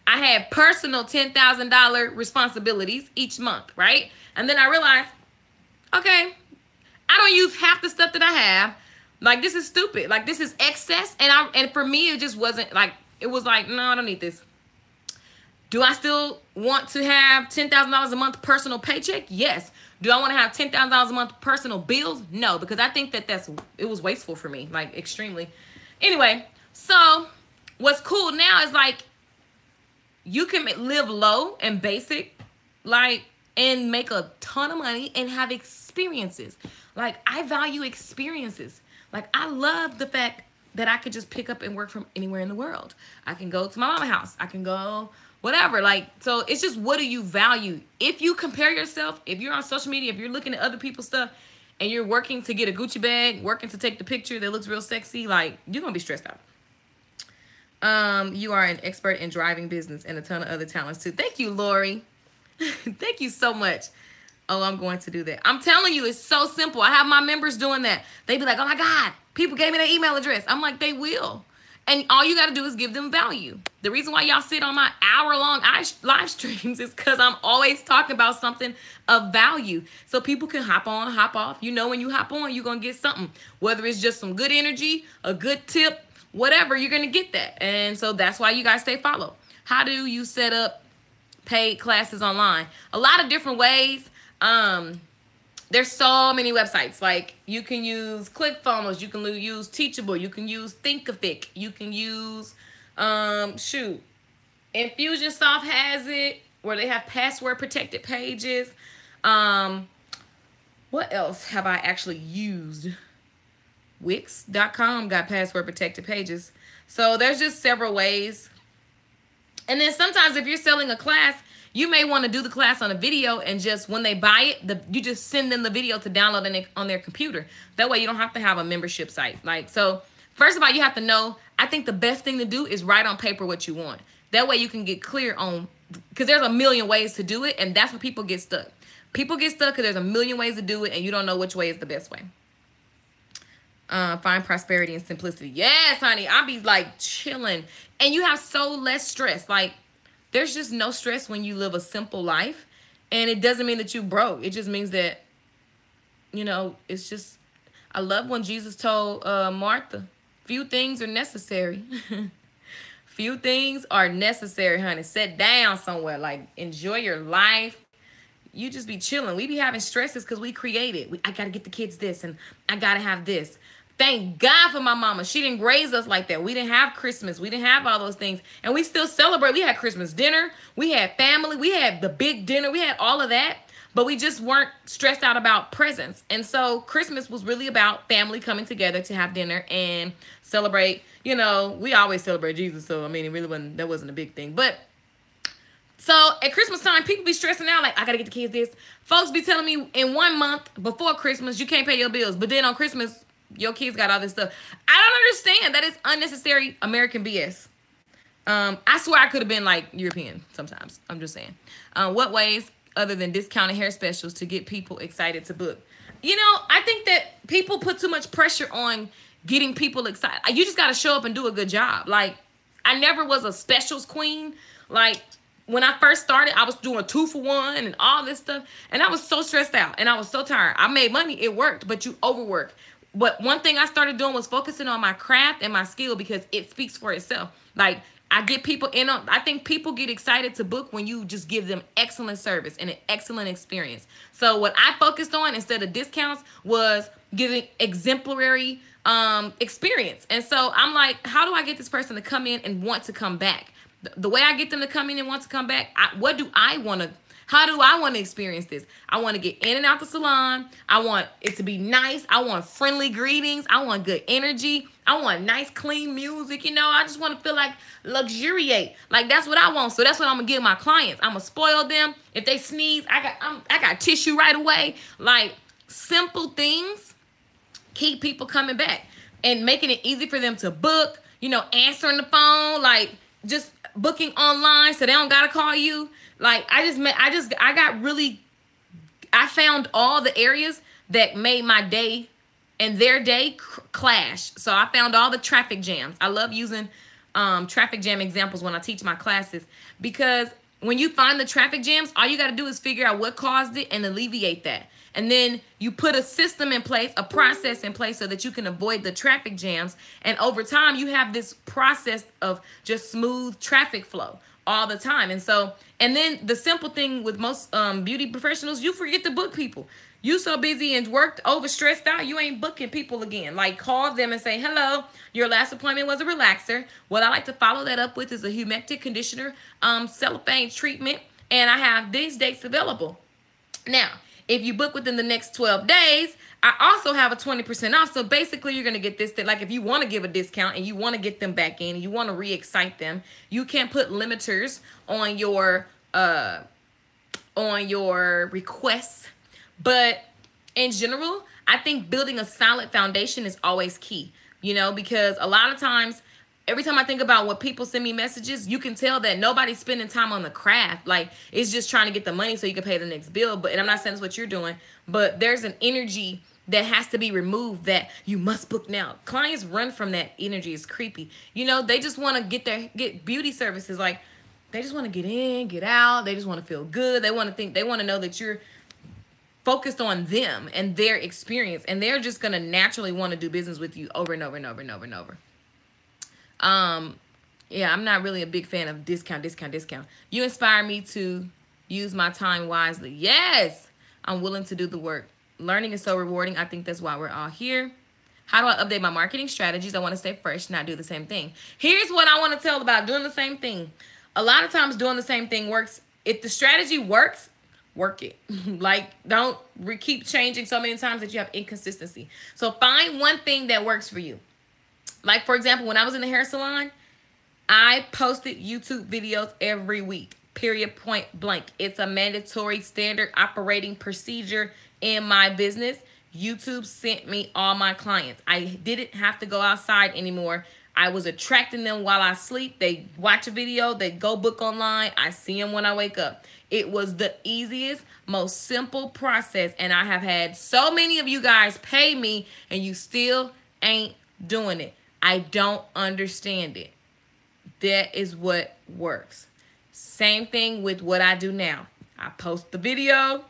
S1: I had personal $10,000 responsibilities each month, right? And then I realized, okay, I don't use half the stuff that I have. Like, this is stupid. Like, this is excess. And for me, it just wasn't like, it was like, no, I don't need this. Do I still want to have $10,000 a month personal paycheck? Yes. Do I want to have $10,000 a month personal bills? No, because I think that it was wasteful for me, like extremely. Anyway, so what's cool now is like, you can live low and basic, like, and make a ton of money and have experiences. Like, I value experiences. Like, I love the fact that I could just pick up and work from anywhere in the world. I can go to my mama's house. I can go whatever. Like, so it's just, what do you value? If you compare yourself, if you're on social media, if you're looking at other people's stuff and you're working to get a Gucci bag, working to take the picture that looks real sexy, like, you're going to be stressed out. You are an expert in driving business and a ton of other talents too. Thank you, Lori. Thank you so much. Oh, I'm going to do that. I'm telling you, it's so simple. I have my members doing that. They be like, oh my God, people gave me their email address. I'm like, they will. And all you got to do is give them value. The reason why y'all sit on my hour-long live streams is because I'm always talking about something of value. So people can hop on, hop off. You know, when you hop on, you're going to get something. Whether it's just some good energy, a good tip, whatever, you're going to get that. And so that's why you guys stay followed. How do you set up paid classes online? A lot of different ways. There's so many websites. Like, you can use ClickFunnels, you can use Teachable, you can use Thinkific, you can use Infusionsoft has it, where they have password protected pages. What else have I actually used? Wix.com got password protected pages. So there's just several ways. And then sometimes if you're selling a class, you may want to do the class on a video, and just when they buy it, you just send them the video to download it on their computer. That way you don't have to have a membership site. Like, so first of all, you have to know, I think the best thing to do is write on paper what you want. That way you can get clear on, because there's a million ways to do it, and that's where people get stuck. People get stuck because there's a million ways to do it, and you don't know which way is the best way. Find prosperity and simplicity. Yes, honey. I'll be like chilling. And you have so less stress. Like, there's just no stress when you live a simple life. And it doesn't mean that you broke. It just means that, you know, it's just, I love when Jesus told Martha, few things are necessary. Few things are necessary, honey. Sit down somewhere. Like, enjoy your life. You just be chilling. We be having stresses because we create it. I got to get the kids this, and I got to have this. Thank God for my mama. She didn't raise us like that. We didn't have Christmas. We didn't have all those things. And we still celebrate. We had Christmas dinner. We had family. We had the big dinner. We had all of that. But we just weren't stressed out about presents. And so Christmas was really about family coming together to have dinner and celebrate. You know, we always celebrate Jesus. So, I mean, it really wasn't, that wasn't a big thing. But so at Christmas time, people be stressing out like, I got to get the kids this. Folks be telling me in 1 month before Christmas, you can't pay your bills. But then on Christmas, your kids got all this stuff. I don't understand. That is unnecessary American BS. I swear I could have been like European sometimes. I'm just saying. What ways other than discounted hair specials to get people excited to book? You know, I think that people put too much pressure on getting people excited. You just got to show up and do a good job. Like, I never was a specials queen. Like, when I first started, I was doing 2-for-1 and all this stuff. And I was so stressed out and I was so tired. I made money. It worked, but you overwork. But one thing I started doing was focusing on my craft and my skill, because it speaks for itself. Like, I get people in on, I think people get excited to book when you just give them excellent service and an excellent experience. So what I focused on instead of discounts was giving exemplary experience. And so I'm like, how do I get this person to come in and want to come back? The way I get them to come in and want to come back, what do I want to, How do I want to experience this? I want to get in and out the salon. I want it to be nice. I want friendly greetings. I want good energy. I want nice, clean music. You know, I just want to feel like luxuriate. Like, that's what I want. So that's what I'm going to give my clients. I'm going to spoil them. If they sneeze, I got tissue right away. Like, simple things keep people coming back and making it easy for them to book, you know, answering the phone, like just booking online so they don't got to call you. Like, I found all the areas that made my day and their day clash. So I found all the traffic jams. I love using traffic jam examples when I teach my classes, because when you find the traffic jams, all you got to do is figure out what caused it and alleviate that. And then you put a system in place, a process in place so that you can avoid the traffic jams. And over time, you have this process of just smooth traffic flow all the time. And so, and then the simple thing with most beauty professionals, you forget to book people. You so busy and worked, overstressed out, you ain't booking people again. Like, call them and say, hello, your last appointment was a relaxer. What I like to follow that up with is a humectic conditioner, cellophane treatment, and I have these dates available. Now, if you book within the next 12 days, I also have a 20% off. So basically, you're going to get this thing. Like, if you want to give a discount and you want to get them back in, and you want to re-excite them, you can put limiters on your requests. But in general, I think building a solid foundation is always key, you know, because a lot of times, every time I think about what people send me messages, you can tell that nobody's spending time on the craft. Like, it's just trying to get the money so you can pay the next bill. But, and I'm not saying that's what you're doing, but there's an energy that has to be removed that you must book now. Clients run from that energy. It's creepy. You know, they just want to get beauty services. Like, they just want to get in, get out. They just want to feel good. They want to know that you're focused on them and their experience. And they're just going to naturally want to do business with you over and over and over and over and over. Yeah, I'm not really a big fan of discount. You inspire me to use my time wisely. Yes, I'm willing to do the work. Learning is so rewarding. I think that's why we're all here. How do I update my marketing strategies? I want to stay fresh, not do the same thing. Here's what I want to tell about doing the same thing. A lot of times doing the same thing works. If the strategy works, work it. Like, don't keep changing so many times that you have inconsistency. So find one thing that works for you. Like, for example, when I was in the hair salon, I posted YouTube videos every week, period, point blank. It's a mandatory standard operating procedure in my business. YouTube sent me all my clients. I didn't have to go outside anymore. I was attracting them while I sleep. They watch a video, they go book online. I see them when I wake up. It was the easiest, most simple process. And I have had so many of you guys pay me and you still ain't doing it. I don't understand it. That is what works. Same thing with what I do now. I post the video.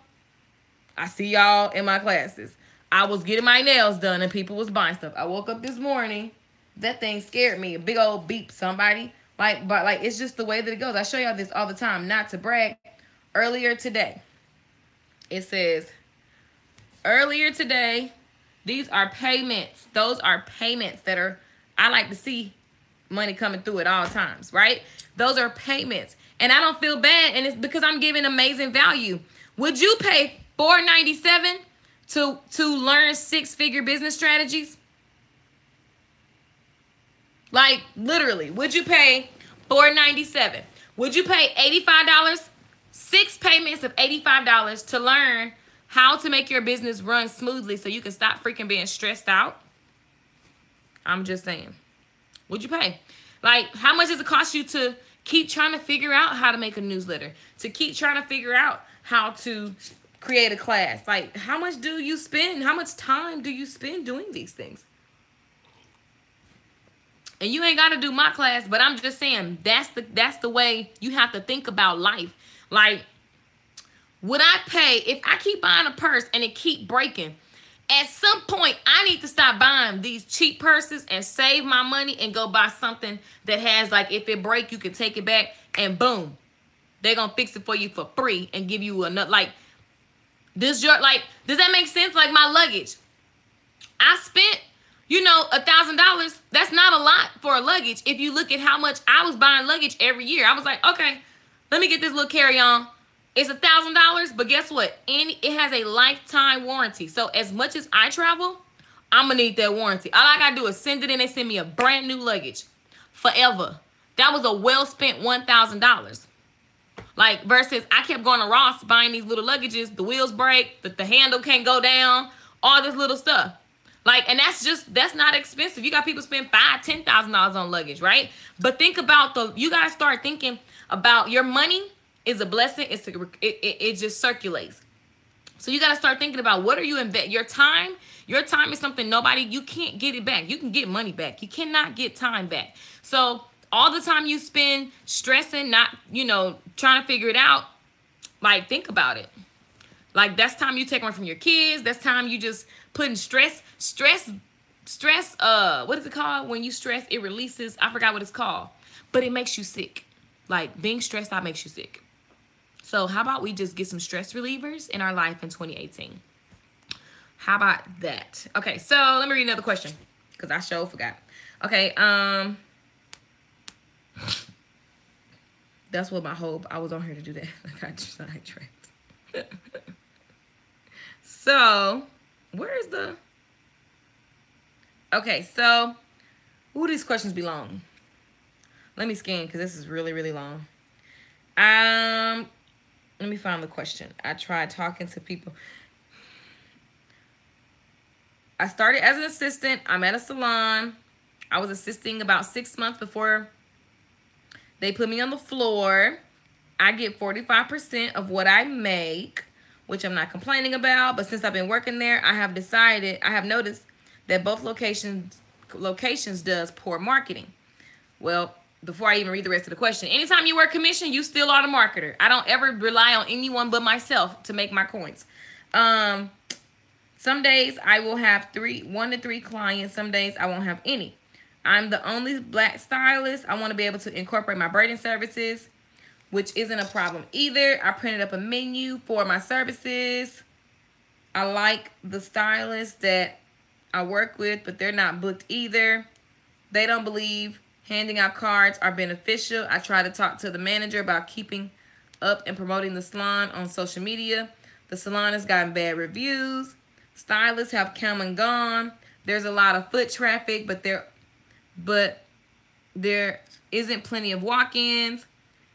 S1: I see y'all in my classes. I was getting my nails done and people was buying stuff. I woke up this morning. That thing scared me. A big old beep, somebody. But it's just the way that it goes. I show y'all this all the time, not to brag. Earlier today, it says, earlier today, these are payments. Those are payments that are, I like to see money coming through at all times, right? Those are payments. And I don't feel bad, and it's because I'm giving amazing value. Would you pay $4.97 to learn 6-figure business strategies? Like, literally, would you pay $4.97? Would you pay $85? 6 payments of $85 to learn how to make your business run smoothly so you can stop freaking being stressed out? I'm just saying. Would you pay? Like, how much does it cost you to keep trying to figure out how to make a newsletter? To keep trying to figure out how to create a class? Like, how much do you spend? How much time do you spend doing these things? And you ain't got to do my class, but I'm just saying that's the way you have to think about life. Like, would I pay if I keep buying a purse and it keep breaking? At some point, I need to stop buying these cheap purses and save my money and go buy something that has, like, if it break, you can take it back and boom, they're gonna fix it for you for free and give you another. Like, does that make sense? Like, my luggage, I spent, you know, $1,000. That's not a lot for a luggage. If you look at how much I was buying luggage every year, I was like, okay, let me get this little carry-on. It's $1,000, but guess what? It has a lifetime warranty. So as much as I travel, I'm gonna need that warranty. All I gotta do is send it in. They send me a brand new luggage forever. That was a well-spent $1,000. Like, versus I kept going to Ross buying these little luggages. The wheels break, the handle can't go down, all this little stuff. Like, and that's not expensive. You got people spend $5,000, $10,000 on luggage, right? But think about you gotta start thinking about your money is a blessing. It just circulates. So you got to start thinking about what are you invest. Your time is something you can't get it back. You can get money back. You cannot get time back. So all the time you spend stressing, not, trying to figure it out, like, think about it. Like, that's time you take one from your kids. That's time you just putting stress, what is it called? When you stress, it releases, I forgot what it's called, but it makes you sick. Like, being stressed out makes you sick. So how about we just get some stress relievers in our life in 2018? How about that? Okay, so let me read another question because I sure forgot. Okay, that's what I was on here to do that. I got sidetracked. So, where is okay, so, who these questions belong? Let me scan because this is really, really long. Let me find the question. I tried talking to people. I started as an assistant. I'm at a salon. I was assisting about 6 months before they put me on the floor. I get 45% of what I make, which I'm not complaining about. But since I've been working there, I have noticed that both locations does poor marketing. Well, before I even read the rest of the question, anytime you work commission, you still are the marketer. I don't ever rely on anyone but myself to make my coins. Some days I will have 1 to 3 clients. Some days I won't have any. I'm the only black stylist. I want to be able to incorporate my braiding services, which isn't a problem either. I printed up a menu for my services. I like the stylists that I work with, but they're not booked either. They don't believe handing out cards are beneficial. I try to talk to the manager about keeping up and promoting the salon on social media. The salon has gotten bad reviews. Stylists have come and gone. There's a lot of foot traffic, but there isn't plenty of walk-ins.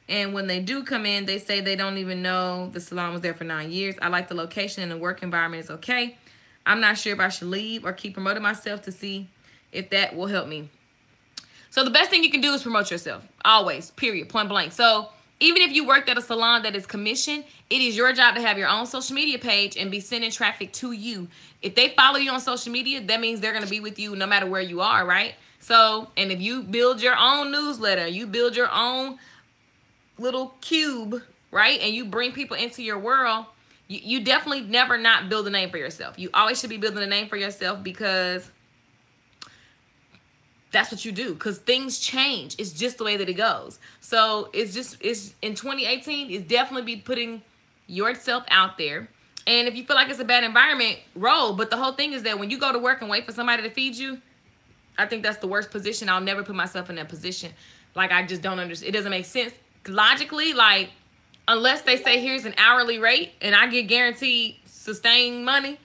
S1: And when they do come in, they say they don't even know the salon was there for 9 years. I like the location and the work environment is okay. I'm not sure if I should leave or keep promoting myself to see if that will help me. So the best thing you can do is promote yourself. Always. Period. Point blank. So even if you worked at a salon that is commission, it is your job to have your own social media page and be sending traffic to you. If they follow you on social media, that means they're going to be with you no matter where you are, right? So, and if you build your own newsletter, you build your own little cube, right? And you bring people into your world, you definitely never not build a name for yourself. You always should be building a name for yourself because that's what you do, because things change. It's just the way that it goes. So it's in 2018, it's definitely be putting yourself out there. And if you feel like it's a bad environment, roll. But the whole thing is that when you go to work and wait for somebody to feed you, I think that's the worst position. I'll never put myself in that position. Like, I just don't understand. It doesn't make sense logically. Like, unless they say here's an hourly rate and I get guaranteed sustained money,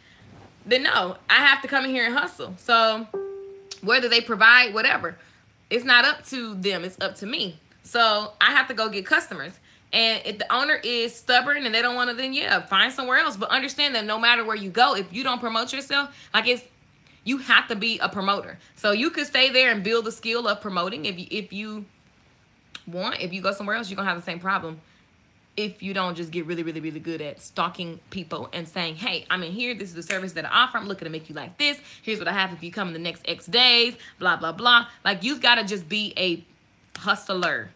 S1: then no, I have to come in here and hustle. So whether they provide whatever, it's not up to them, it's up to me. So I have to go get customers. And if the owner is stubborn and they don't want to, then yeah, find somewhere else. But understand that no matter where you go, if you don't promote yourself, you have to be a promoter. So you could stay there and build the skill of promoting. If you go somewhere else, you're gonna have the same problem. If you don't just get really, really, really good at stalking people and saying, hey, I'm in here. This is the service that I offer. I'm looking to make you like this. Here's what I have if you come in the next X days, blah, blah, blah. Like, you've got to just be a hustler.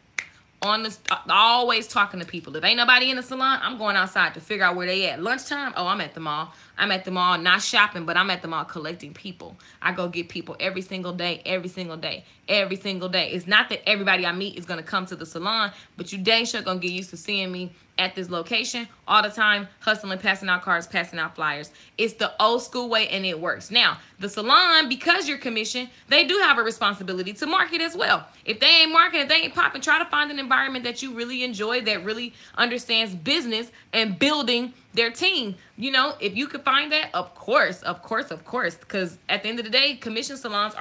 S1: Always talking to people. If ain't nobody in the salon, I'm going outside to figure out where they at. Lunchtime, oh, I'm at the mall. I'm at the mall not shopping, but I'm at the mall collecting people. I go get people every single day, every single day, every single day. It's not that everybody I meet is going to come to the salon, but you dang sure going to get used to seeing me at this location all the time, hustling, passing out cards, passing out flyers. It's the old school way, and it works. Now, the salon, because you're commissioned, they do have a responsibility to market as well. If they ain't marketing, if they ain't popping, try to find an environment that you really enjoy, that really understands business and building their team. You know, if you could find that, of course, because at the end of the day, commission salons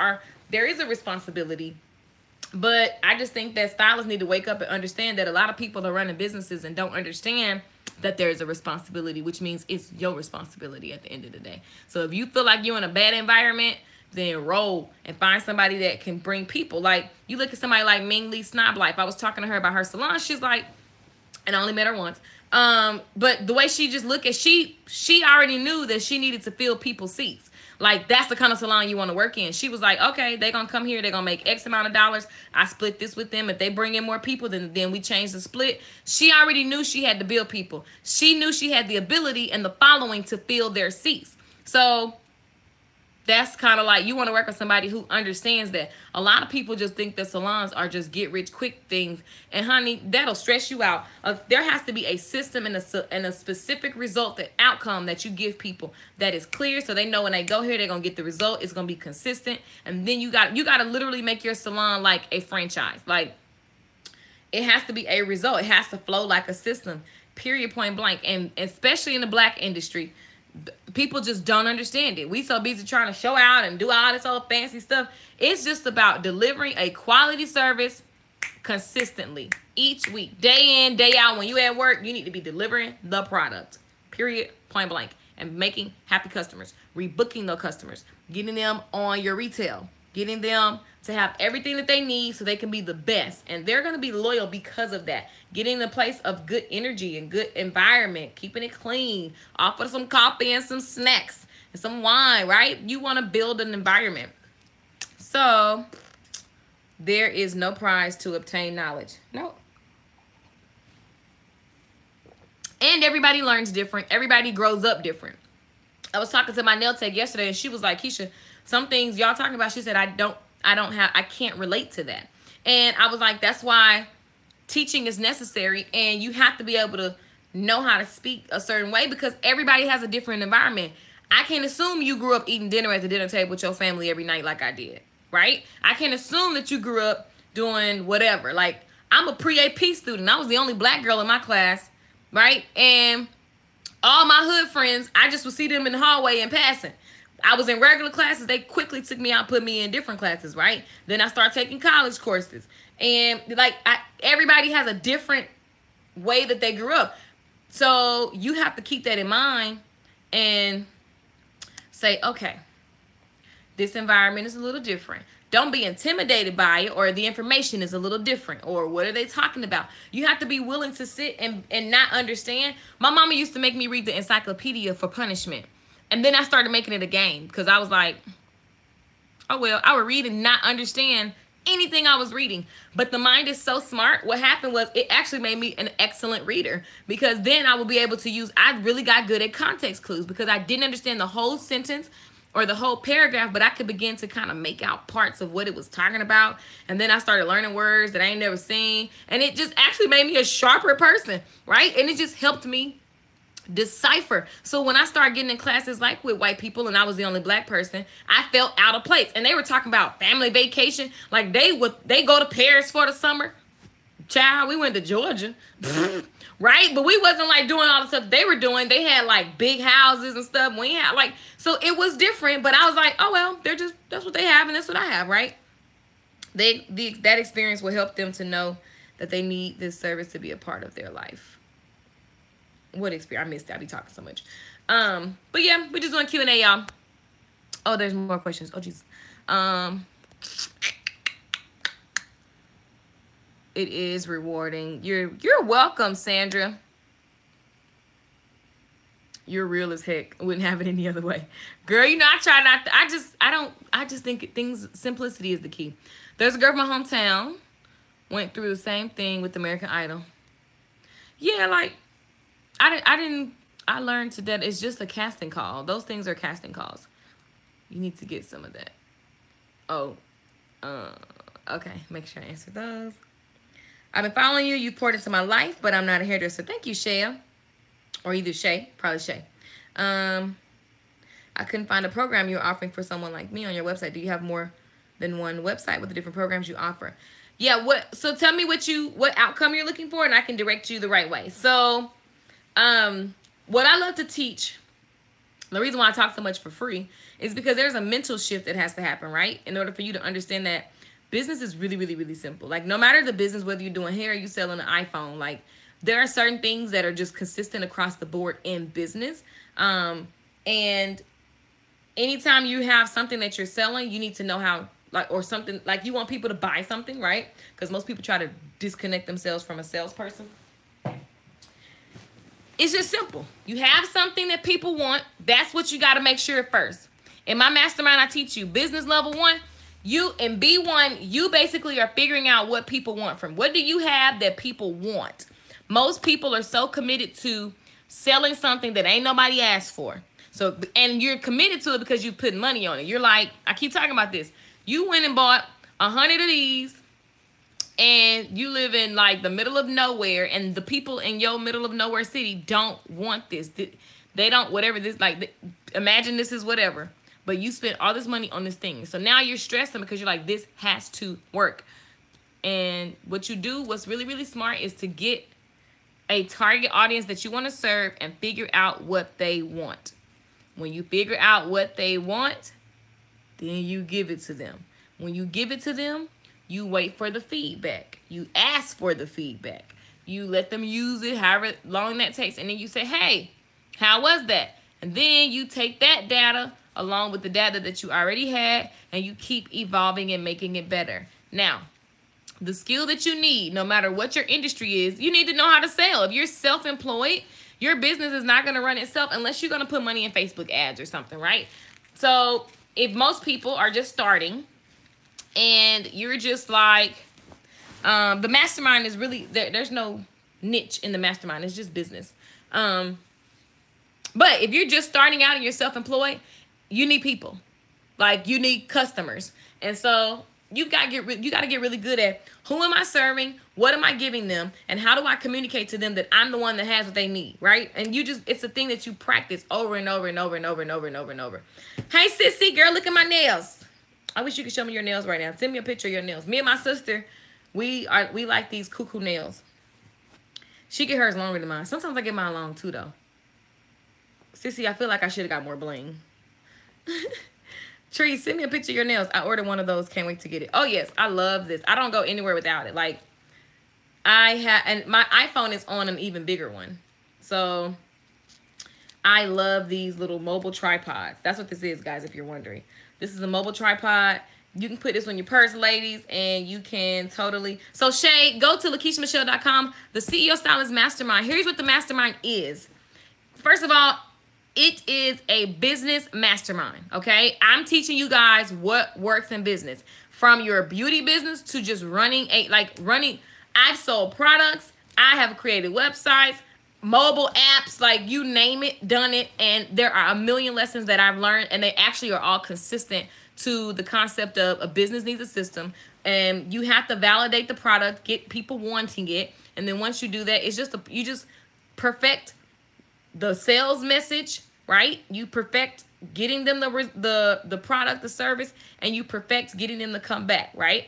S1: there is a responsibility. But I just think that stylists need to wake up and understand that a lot of people are running businesses and don't understand that there's a responsibility, which means it's your responsibility at the end of the day. So if you feel like you're in a bad environment, then roll and find somebody that can bring people. Like, you look at somebody like Ming Lee Snob Life. I was talking to her about her salon. She's like, and I only met her once. But the way she just looked at, she already knew that she needed to fill people's seats. Like, that's the kind of salon you want to work in. She was like, okay, they're going to come here. They're going to make X amount of dollars. I split this with them. If they bring in more people, then we change the split. She already knew she had to build people. She knew she had the ability and the following to fill their seats. So that's kind of like, you want to work with somebody who understands that. A lot of people just think that salons are just get rich quick things. And honey, that'll stress you out. There has to be a system and a specific result, that outcome that you give people that is clear, so they know when they go here, they're going to get the result. It's going to be consistent. And then you got to literally make your salon like a franchise. Like, it has to be a result. It has to flow like a system, period, point blank. And especially in the black industry, people just don't understand it. We so busy trying to show out and do all this old fancy stuff. It's just about delivering a quality service consistently each week, day in, day out. When you at work, you need to be delivering the product, period, point blank, and making happy customers, rebooking those customers, getting them on your retail, getting them to have everything that they need so they can be the best. And they're going to be loyal because of that. Getting in a place of good energy and good environment, keeping it clean, offer some coffee and some snacks and some wine, right? You want to build an environment. So there is no prize to obtain knowledge. No. And everybody learns different. Everybody grows up different. I was talking to my nail tech yesterday, and she was like, Keisha, some things y'all talking about, she said, I can't relate to that. And I was like, that's why teaching is necessary, and you have to be able to know how to speak a certain way, because everybody has a different environment. I can't assume you grew up eating dinner at the dinner table with your family every night like I did, right? I can't assume that you grew up doing whatever. Like, I'm a pre-AP student. I was the only black girl in my class, right? And all my hood friends, I just would see them in the hallway and passing. I was in regular classes. They quickly took me out, put me in different classes, right? Then I started taking college courses. And like, everybody has a different way that they grew up. So you have to keep that in mind and say, okay, this environment is a little different. Don't be intimidated by it, or the information is a little different, or what are they talking about? You have to be willing to sit and not understand. My mama used to make me read the encyclopedia for punishment. And then I started making it a game, because I was like, oh, well, I would read and not understand anything I was reading. But the mind is so smart. What happened was, it actually made me an excellent reader, because then I would be able to use, I really got good at context clues, because I didn't understand the whole sentence or the whole paragraph, but I could begin to kind of make out parts of what it was talking about. And then I started learning words that I ain't never seen. And it just actually made me a sharper person, right? And it just helped me decipher. So when I started getting in classes like with white people, and I was the only black person, I felt out of place. And they were talking about family vacation. Like, they go to Paris for the summer. Child, we went to Georgia. Right? But we wasn't like doing all the stuff they were doing. They had like big houses and stuff. We had like, so it was different, but I was like, oh, well, that's what they have, and that's what I have, right? That experience will help them to know that they need this service to be a part of their life. What experience? I missed it. I be talking so much. But yeah, we're just doing Q&A, y'all. Oh, there's more questions. Oh, Jesus. It is rewarding. You're welcome, Sandra. You're real as heck. I wouldn't have it any other way. Girl, you know, I try not to, I just think simplicity is the key. There's a girl from my hometown, went through the same thing with American Idol. Yeah, like, I I learned today that it's just a casting call. Those things are casting calls. You need to get some of that. Oh, okay. Make sure I answer those. I've been following you. You poured into my life, but I'm not a hairdresser. Thank you, Shea. Or either Shay. Probably Shay. I couldn't find a program you're offering for someone like me on your website. Do you have more than one website with the different programs you offer? Yeah, so tell me what outcome you're looking for, and I can direct you the right way. So, what I love to teach, the reason why I talk so much for free is because there's a mental shift that has to happen, right? In order for you to understand that business is really, really, really simple. Like, no matter the business, whether you're doing hair or you selling an iPhone, like, there are certain things that are just consistent across the board in business. And anytime you have something that you're selling, you need to know how, like, or something, like you want people to buy something, right? Because most people try to disconnect themselves from a salesperson. It's just simple. You have something that people want. That's what you got to make sure first. In my mastermind, I teach you business level 1. You in B1, you basically are figuring out what people want from. What do you have that people want? Most people are so committed to selling something that ain't nobody asked for. So, and you're committed to it because you put money on it. You're like, I keep talking about this. You went and bought 100 of these, and you live in like the middle of nowhere, and the people in your middle of nowhere city don't want this. They don't, whatever this, like, imagine this is whatever, but you spent all this money on this thing. So now you're stressing because you're like, this has to work. And what you do, what's really, really smart, is to get a target audience that you want to serve and figure out what they want. When you figure out what they want, then you give it to them. When you give it to them, you wait for the feedback. You ask for the feedback. You let them use it however long that takes. And then you say, hey, how was that? And then you take that data along with the data that you already had, and you keep evolving and making it better. Now, the skill that you need, no matter what your industry is, you need to know how to sell. If you're self-employed, your business is not going to run itself unless you're going to put money in Facebook ads or something, right? So if most people are just starting and you're just like, the mastermind is really, there's no niche in the mastermind. It's just business. But if you're just starting out and you're self-employed, you need people. Like, you need customers. And so you got to get really good at, who am I serving? What am I giving them? And how do I communicate to them that I'm the one that has what they need, right? And it's a thing that you practice over and over and over and over and over and over and over. Hey, sissy girl, look at my nails. I wish you could show me your nails right now. Send me a picture of your nails. Me and my sister, we like these cuckoo nails. She get hers longer than mine. Sometimes I get mine long too, though. Sissy, I feel like I should have got more bling. Tree, send me a picture of your nails. I ordered one of those. Can't wait to get it. Oh, yes. I love this. I don't go anywhere without it. Like, and my iPhone is on an even bigger one. So, I love these little mobile tripods. That's what this is, guys, if you're wondering. This is a mobile tripod. You can put this on your purse, ladies, and you can totally. So, Shay, go to LakeishaMichelle.com, the CEO Stylist Mastermind. Here's what the mastermind is. First of all, it is a business mastermind, okay? I'm teaching you guys what works in business. From your beauty business to just running I've sold products. I have created websites, mobile apps, like you name it, done it. And there are a million lessons that I've learned, and they actually are all consistent to the concept of a business needs a system. And you have to validate the product, get people wanting it. And then once you do that, it's just, you just perfect the sales message, right? You perfect getting them the product, the service, and you perfect getting them to come back, right?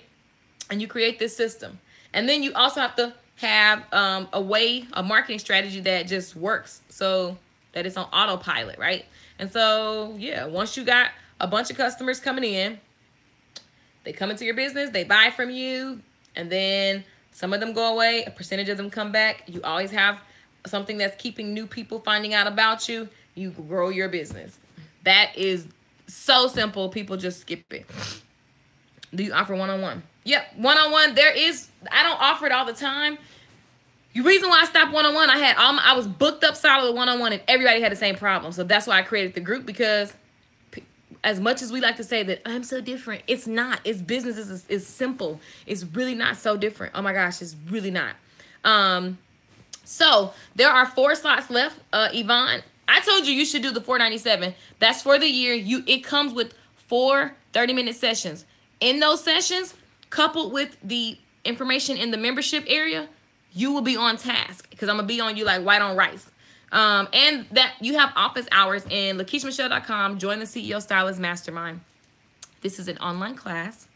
S1: And you create this system. And then you also have to have a marketing strategy that just works so that it's on autopilot, right? And so, yeah, once you got a bunch of customers coming in, they come into your business, they buy from you, and then some of them go away, a percentage of them come back. You always have something that's keeping new people finding out about you. You grow your business. That is so simple. People just skip it. Do you offer one-on-one? Yep, one-on-one. I don't offer it all the time. The reason why I stopped one-on-one, I was booked up solid with one-on-one, and everybody had the same problem. So that's why I created the group, because as much as we like to say that I'm so different, it's not. It's business is simple. It's really not so different. Oh my gosh, it's really not. So there are 4 slots left, Yvonne. I told you should do the $497. That's for the year. It comes with 4 30-minute sessions. In those sessions, coupled with the information in the membership area, you will be on task because I'm gonna be on you like white on rice. And that you have office hours in LaKeishaMichelle.com. Join the CEO Stylist Mastermind. This is an online class.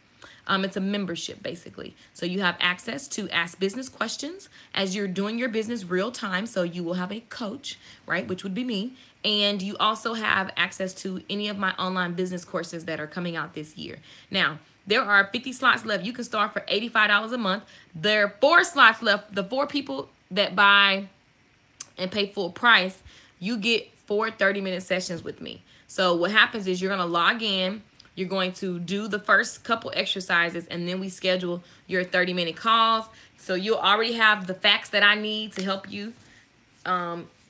S1: It's a membership, basically. So you have access to ask business questions as you're doing your business real time. So you will have a coach, right, which would be me. And you also have access to any of my online business courses that are coming out this year. Now, there are 50 slots left. You can start for $85 a month. There are 4 slots left. The 4 people that buy and pay full price, you get 4 30-minute sessions with me. So what happens is you're going to log in. You're going to do the first couple exercises, and then we schedule your 30-minute calls. So you'll already have the facts that I need to help you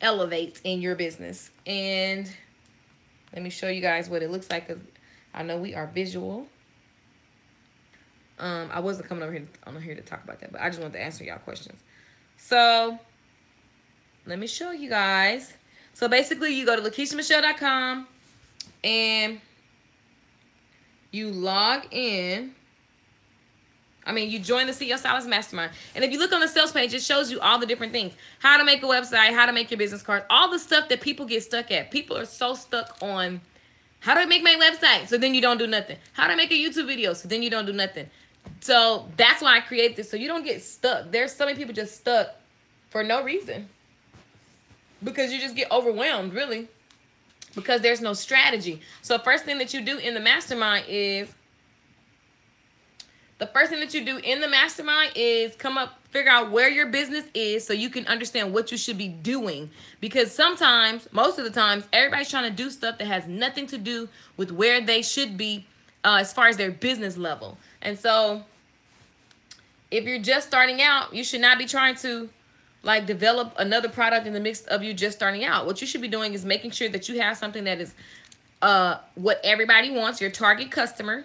S1: elevate in your business. And let me show you guys what it looks like, because I know we are visual. I wasn't coming over here to talk about that, but I just wanted to answer y'all questions. So let me show you guys. So basically, you go to LaKeishaMichelle.com and you log in. You join the CEO Stylist Mastermind. And if you look on the sales page, it shows you all the different things. How to make a website, how to make your business cards, all the stuff that people get stuck at. People are so stuck on how do I make my website? So then you don't do nothing. How do I make a YouTube video? So then you don't do nothing. So that's why I create this, so you don't get stuck. There's so many people just stuck for no reason. Because you just get overwhelmed, really. Because there's no strategy. So first thing that you do in the mastermind is, figure out where your business is so you can understand what you should be doing. Because sometimes, most of the times, everybody's trying to do stuff that has nothing to do with where they should be as far as their business level. And so if you're just starting out, you should not be trying to develop another product in the mix of you just starting out. What you should be doing is making sure that you have something that is what everybody wants, your target customer,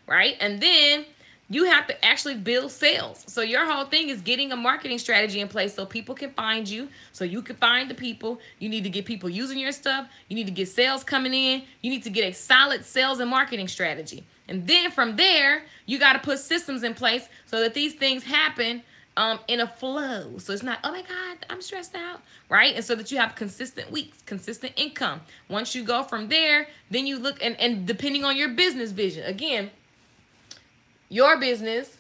S1: right? And then you have to actually build sales. So your whole thing is getting a marketing strategy in place so people can find you, so you can find the people. You need to get people using your stuff. You need to get sales coming in. You need to get a solid sales and marketing strategy. And then from there, you got to put systems in place so that these things happen in a flow. So it's not, oh my God, I'm stressed out, right? And so that you have consistent weeks, consistent income. Once you go from there, then you look, and depending on your business vision, again, your business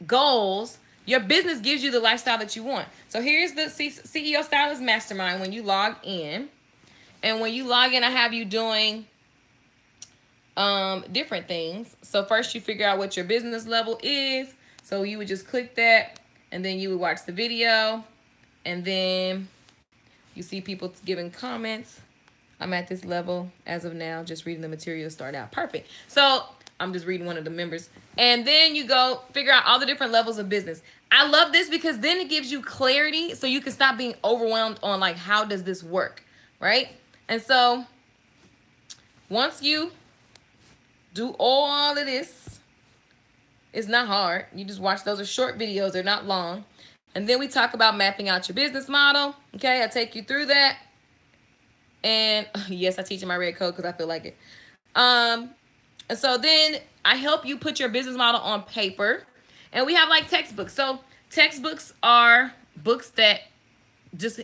S1: goals, your business gives you the lifestyle that you want. So here's the CEO Stylist Mastermind when you log in. And when you log in, I have you doing different things. So first you figure out what your business level is. So you would just click that, and then you would watch the video, and then you see people giving comments. I'm at this level as of now, just reading the material to start out. Perfect. So I'm just reading one of the members. And then you go figure out all the different levels of business. I love this because then it gives you clarity so you can stop being overwhelmed on how does this work, right? And so once you do all of this, it's not hard. You just watch. Those are short videos. They're not long. And then we talk about mapping out your business model. Okay, I take you through that. And yes, I teach in my red code because I feel like it. And so then I help you put your business model on paper. And we have textbooks. So textbooks are books that just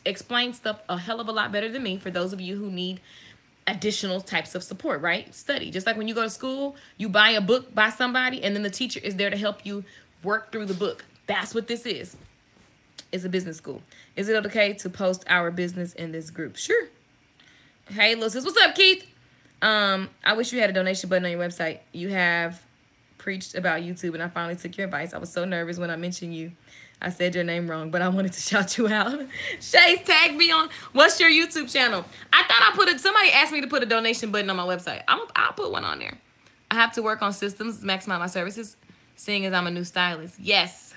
S1: explain stuff a hell of a lot better than me for those of you who need additional types of support, right? Study. Just like when you go to school, you buy a book by somebody and then the teacher is there to help you work through the book. That's what this is. It's a business school. Is it okay to post our business in this group? Sure. Hey, little sis. What's up, Keith? I wish you had a donation button on your website. You have preached about YouTube and I finally took your advice. I was so nervous when I mentioned you. I said your name wrong, but I wanted to shout you out. Shay's tagged me on, what's your YouTube channel? I thought somebody asked me to put a donation button on my website. I'll put one on there. I have to work on systems, maximize my services, seeing as I'm a new stylist. Yes.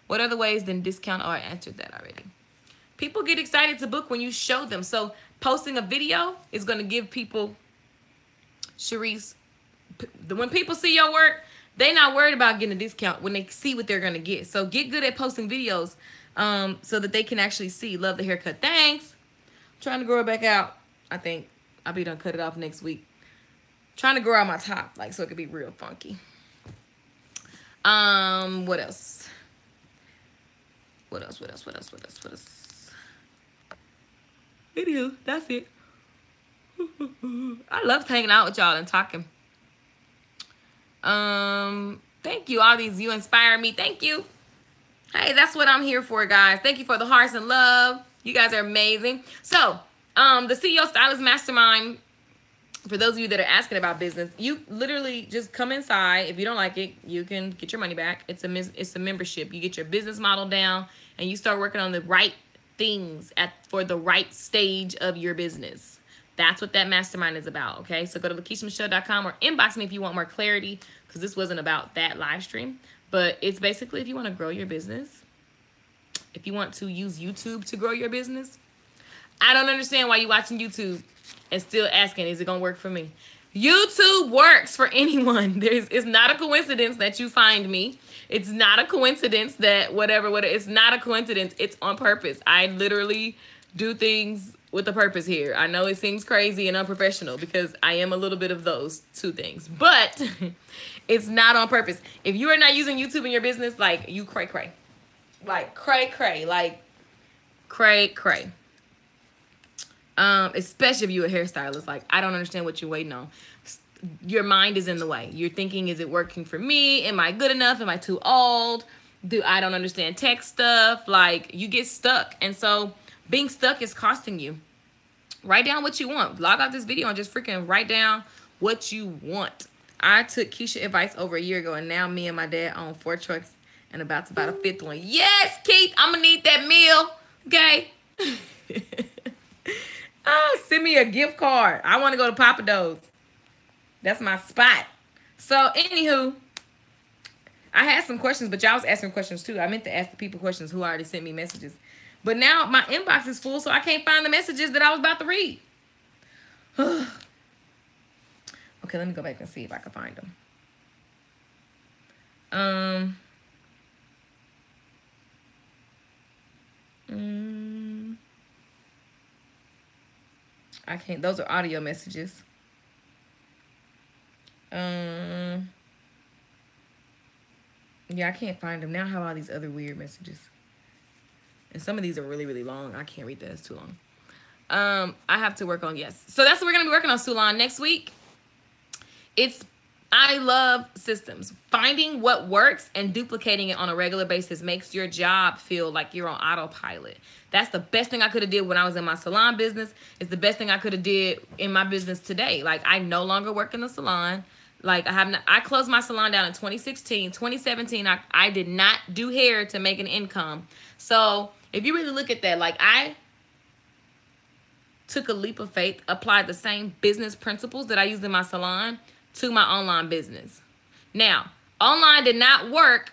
S1: What other ways than discount? Oh, I answered that already. People get excited to book when you show them. So posting a video is going to give people, Sharice, when people see your work, they're not worried about getting a discount when they see what they're going to get. So get good at posting videos so that they can actually see. Love the haircut. Thanks. Trying to grow it back out. I think I'll be done cut it off next week. Trying to grow out my top, like, so it could be real funky. What else? What else? Anywho, that's it. I love hanging out with y'all and talking. Thank you. All these, you inspire me. Thank you. Hey, that's what I'm here for, guys. Thank you for the hearts and love. You guys are amazing. So, the CEO Stylist Mastermind, for those of you that are asking about business, you literally just come inside. If you don't like it, you can get your money back. It's a membership. You get your business model down, and you start working on the right things for the right stage of your business. That's what that mastermind is about, okay? So go to LakeishaMichelle.com or inbox me if you want more clarity, because this wasn't about that live stream. But it's basically if you want to grow your business, if you want to use YouTube to grow your business. I don't understand why you're watching YouTube and still asking, is it going to work for me? YouTube works for anyone. It's not a coincidence that you find me. It's not a coincidence that whatever. It's not a coincidence. It's on purpose. I literally do things with a purpose here. I know it seems crazy and unprofessional because I am a little bit of those two things, but it's not on purpose. If you are not using YouTube in your business, like, you cray. Like, cray. Like, cray. Especially if you're a hairstylist. Like, I don't understand what you're waiting on. Your mind is in the way. You're thinking, is it working for me? Am I good enough? Am I too old? I don't understand tech stuff? Like, you get stuck. And so being stuck is costing you. Write down what you want. Log out this video and just freaking write down what you want. I took Keisha advice over a year ago, and now me and my dad own 4 trucks and about to buy a 5th one. Yes, Keith, I'm going to need that meal. Okay? Oh, send me a gift card. I want to go to Papa Do's. That's my spot. So, anywho, I had some questions, but y'all was asking questions too. I meant to ask the people questions who already sent me messages. But now my inbox is full, so I can't find the messages that I was about to read. Okay, let me go back and see if I can find them. I can't. Those are audio messages. Yeah, I can't find them. Now I have all these other weird messages. And some of these are really, really long. I can't read that. It's too long. I have to work on, yes. So that's what we're going to be working on, Sulan, next week. I love systems. Finding what works and duplicating it on a regular basis makes your job feel like you're on autopilot. That's the best thing I could have did when I was in my salon business. It's the best thing I could have did in my business today. Like, I no longer work in the salon. Like, I closed my salon down in 2016. 2017, I did not do hair to make an income. So if you really look at that, like, I took a leap of faith, applied the same business principles that I used in my salon to my online business. Now, online did not work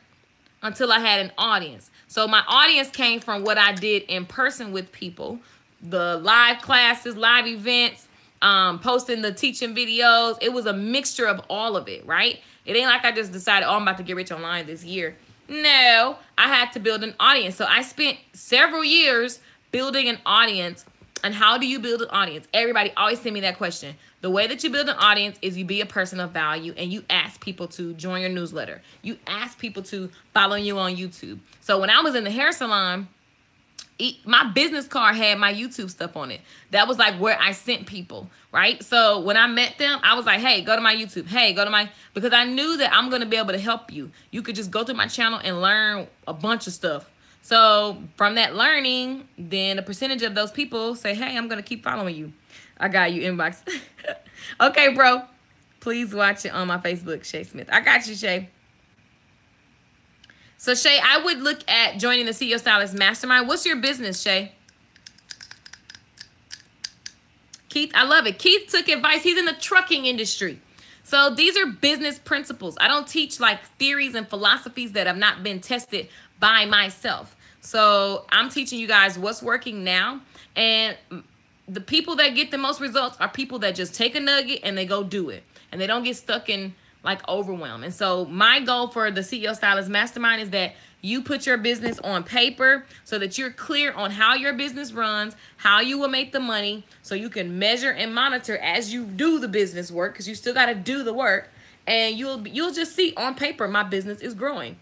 S1: until I had an audience. So my audience came from what I did in person with people, the live classes, live events, posting the teaching videos. It was a mixture of all of it, right? It ain't like I just decided, oh, I'm about to get rich online this year. No, I had to build an audience. So I spent several years building an audience. And how do you build an audience? Everybody always send me that question. The way that you build an audience is you be a person of value and you ask people to join your newsletter. You ask people to follow you on YouTube. So when I was in the hair salon, my business card had my YouTube stuff on it. That was like where I sent people, right? So when I met them, I was like, hey, go to my YouTube. Hey, go to my, because I knew that I'm going to be able to help you. You could just go to my channel and learn a bunch of stuff. So from that learning, then a percentage of those people say, hey, I'm going to keep following you. I got you, inbox. Okay, bro. Please watch it on my Facebook, Shay Smith. I got you, Shay. So, Shay, I would look at joining the CEO Stylist Mastermind. What's your business, Shay? Keith, I love it. Keith took advice. He's in the trucking industry. So these are business principles. I don't teach like theories and philosophies that have not been tested by myself. So I'm teaching you guys what's working now. And the people that get the most results are people that just take a nugget and they go do it. And they don't get stuck in like overwhelm. And so my goal for the CEO Stylist Mastermind is that you put your business on paper so that you're clear on how your business runs, how you will make the money, so you can measure and monitor as you do the business work, because you still got to do the work, and you'll just see on paper, my business is growing.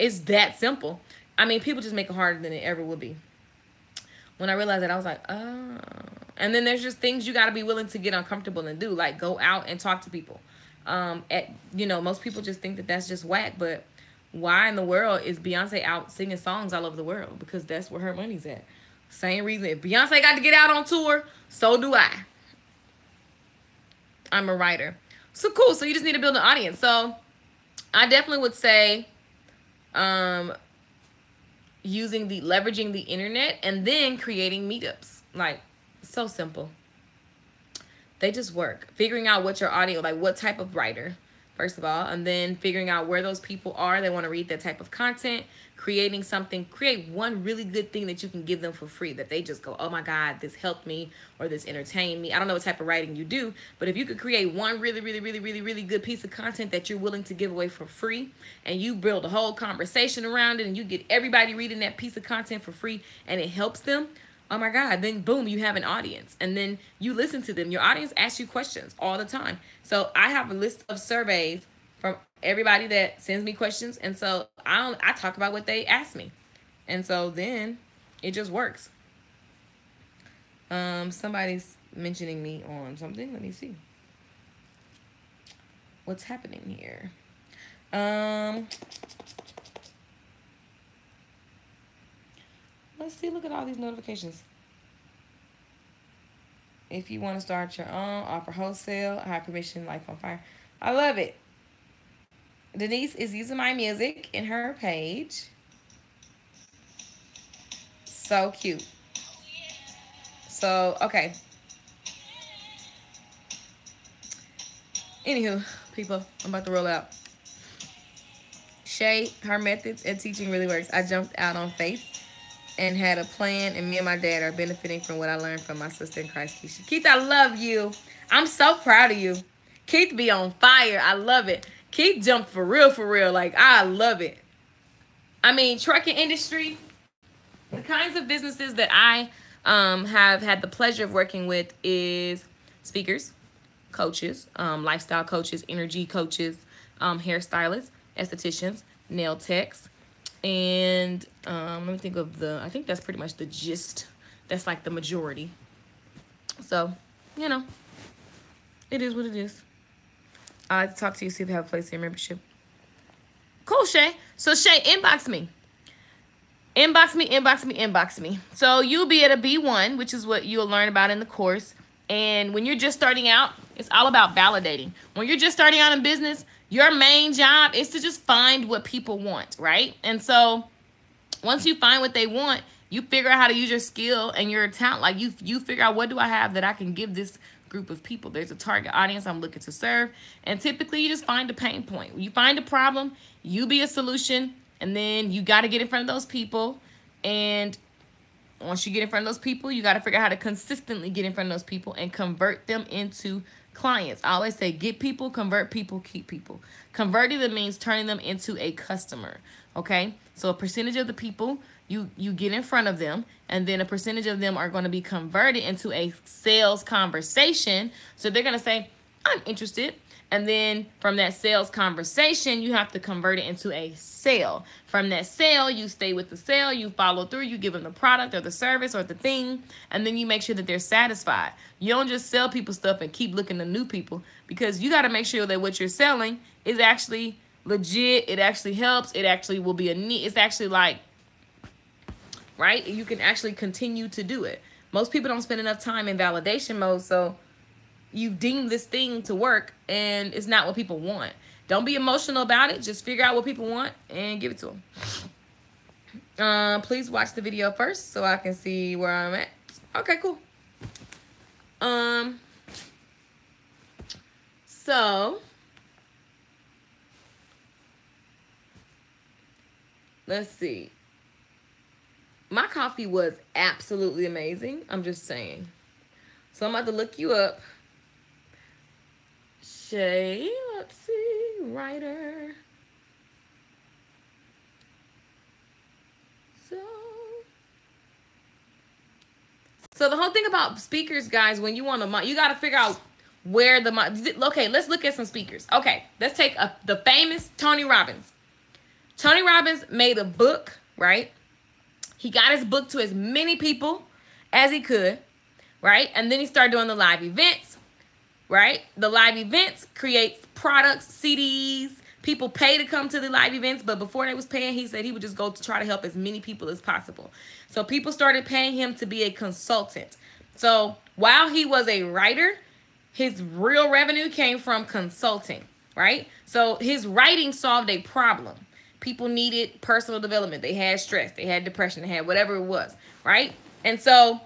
S1: It's that simple. I mean, people just make it harder than it ever will be. When I realized that, I was like, oh. And then there's just things you got to be willing to get uncomfortable and do, like go out and talk to people. Most people just think that that's just whack, but why in the world is Beyonce out singing songs all over the world? Because that's where her money's at. Same reason. If Beyonce got to get out on tour, so do I. I'm a writer. So cool. So you just need to build an audience. So I definitely would say leveraging the internet and then creating meetups. Like, so simple. They just work. Figuring out what your audience, like what type of writer, first of all, and then figuring out where those people are. They want to read that type of content. Create one really good thing that you can give them for free, that they just go, oh my God, this helped me, or this entertained me. I don't know what type of writing you do, but if you could create one really, really, really, really, really good piece of content that you're willing to give away for free, and you build a whole conversation around it, and you get everybody reading that piece of content for free, and it helps them, oh my God, then boom, you have an audience. And then you listen to them. Your audience asks you questions all the time. So I have a list of surveys from everybody that sends me questions. And so I talk about what they ask me. And so then it just works. Somebody's mentioning me on something. Let me see. What's happening here? Let's see. Look at all these notifications. If you want to start your own, offer wholesale, have permission, life on fire. I love it. Denise is using my music in her page. So cute. So, okay. Anywho, people, I'm about to roll out. Shay, her methods and teaching really works. I jumped out on faith and had a plan, and me and my dad are benefiting from what I learned from my sister in Christ, Keisha. Keith, I love you. I'm so proud of you. Keith be on fire. I love it. Keith jumped for real, for real. Like, I love it. I mean, trucking industry, the kinds of businesses that I have had the pleasure of working with is speakers, coaches, lifestyle coaches, energy coaches, hairstylists, estheticians, nail techs, and let me think of I think that's pretty much the gist. That's like the majority. So, you know, it is what it is. I'd like to talk to you, see if you have a place in your membership. Cool, Shay. So, Shay, inbox me. Inbox me, inbox me, inbox me. So, you'll be at a B1, which is what you'll learn about in the course. And when you're just starting out, it's all about validating. When you're just starting out in business, your main job is to just find what people want, right? And so once you find what they want, you figure out how to use your skill and your talent. Like you figure out, what do I have that I can give this group of people? There's a target audience I'm looking to serve. And typically you just find a pain point. You find a problem, you be a solution, and then you got to get in front of those people. And once you get in front of those people, you got to figure out how to consistently get in front of those people and convert them into clients. I always say, get people, convert people, keep people. Converting them means turning them into a customer, okay? So a percentage of the people, you get in front of them, and then a percentage of them are going to be converted into a sales conversation. So they're going to say, I'm interested. And then from that sales conversation, you have to convert it into a sale. From that sale, you stay with the sale, you follow through, you give them the product or the service or the thing, and then you make sure that they're satisfied. You don't just sell people stuff and keep looking to new people, because you got to make sure that what you're selling is actually legit, it actually helps, it actually will be a need, it's actually like, right? You can actually continue to do it. Most people don't spend enough time in validation mode, so you deem this thing to work and it's not what people want. Don't be emotional about it. Just figure out what people want and give it to them. Please watch the video first so I can see where I'm at. Okay, cool. So let's see. My coffee was absolutely amazing. I'm just saying. So I'm about to look you up. Shay, let's see, writer. So the whole thing about speakers, guys, when you want to, you got to figure out where okay, let's look at some speakers. Okay, let's take the famous Tony Robbins. Tony Robbins made a book, right? He got his book to as many people as he could, right? And then he started doing the live events, right? The live events creates products, CDs. People pay to come to the live events, but before they was paying, he said he would just go to try to help as many people as possible. So people started paying him to be a consultant. So while he was a writer, his real revenue came from consulting, right? So his writing solved a problem. People needed personal development. They had stress. They had depression. They had whatever it was, right? And so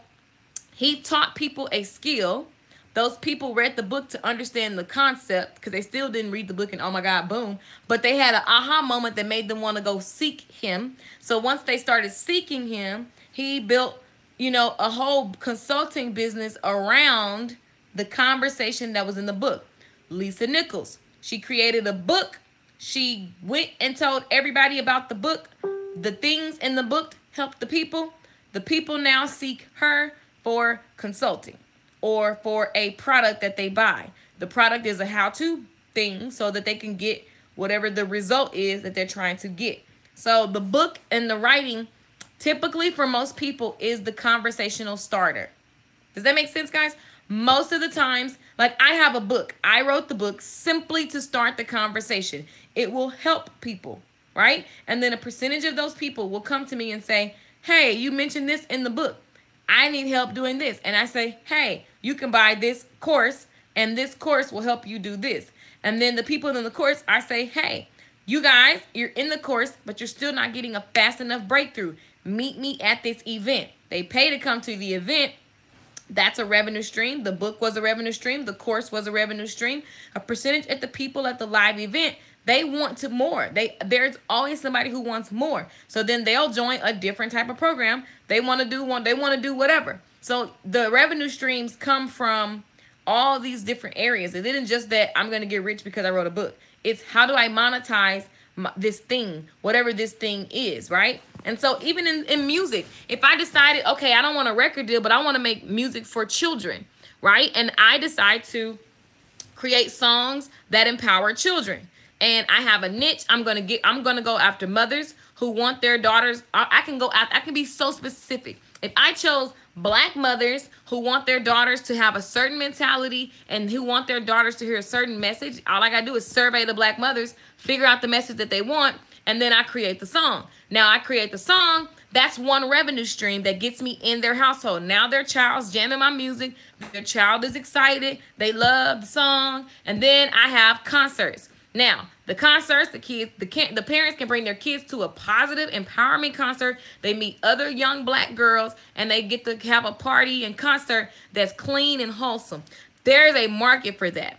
S1: he taught people a skill. Those people read the book to understand the concept because they still didn't read the book and, oh, my God, boom. But they had an aha moment that made them want to go seek him. So once they started seeking him, he built, you know, a whole consulting business around the conversation that was in the book. Lisa Nichols, she created a book. She went and told everybody about the book. The things in the book helped the people. The people now seek her for consulting or for a product that they buy. The product is a how-to thing so that they can get whatever the result is that they're trying to get. So the book and the writing typically for most people is the conversational starter. Does that make sense, guys? Most of the times, like I have a book. I wrote the book simply to start the conversation. It will help people, right? And then a percentage of those people will come to me and say, hey, you mentioned this in the book. I need help doing this. And I say, hey, you can buy this course and this course will help you do this. And then the people in the course, I say, hey, you guys, you're in the course, but you're still not getting a fast enough breakthrough. Meet me at this event. They pay to come to the event. That's a revenue stream. The book was a revenue stream. The course was a revenue stream. A percentage at the people at the live event, they want to more. There's always somebody who wants more. So then they'll join a different type of program. They want to do one. They want to do whatever. So the revenue streams come from all these different areas. It isn't just that I'm going to get rich because I wrote a book. It's how do I monetize this thing, whatever this thing is, right? And so even in music, if I decided, okay, I don't want a record deal, but I want to make music for children, right? And I decide to create songs that empower children. And I have a niche. I'm going to go after mothers who want their daughters. I can be so specific. If I chose Black mothers who want their daughters to have a certain mentality and who want their daughters to hear a certain message, all I got to do is survey the Black mothers, figure out the message that they want, and then I create the song. Now I create the song. That's one revenue stream that gets me in their household. Now their child's jamming my music. Their child is excited. They love the song. And then I have concerts. Now, the concerts, the parents can bring their kids to a positive empowerment concert. They meet other young Black girls and they get to have a party and concert that's clean and wholesome. There's a market for that,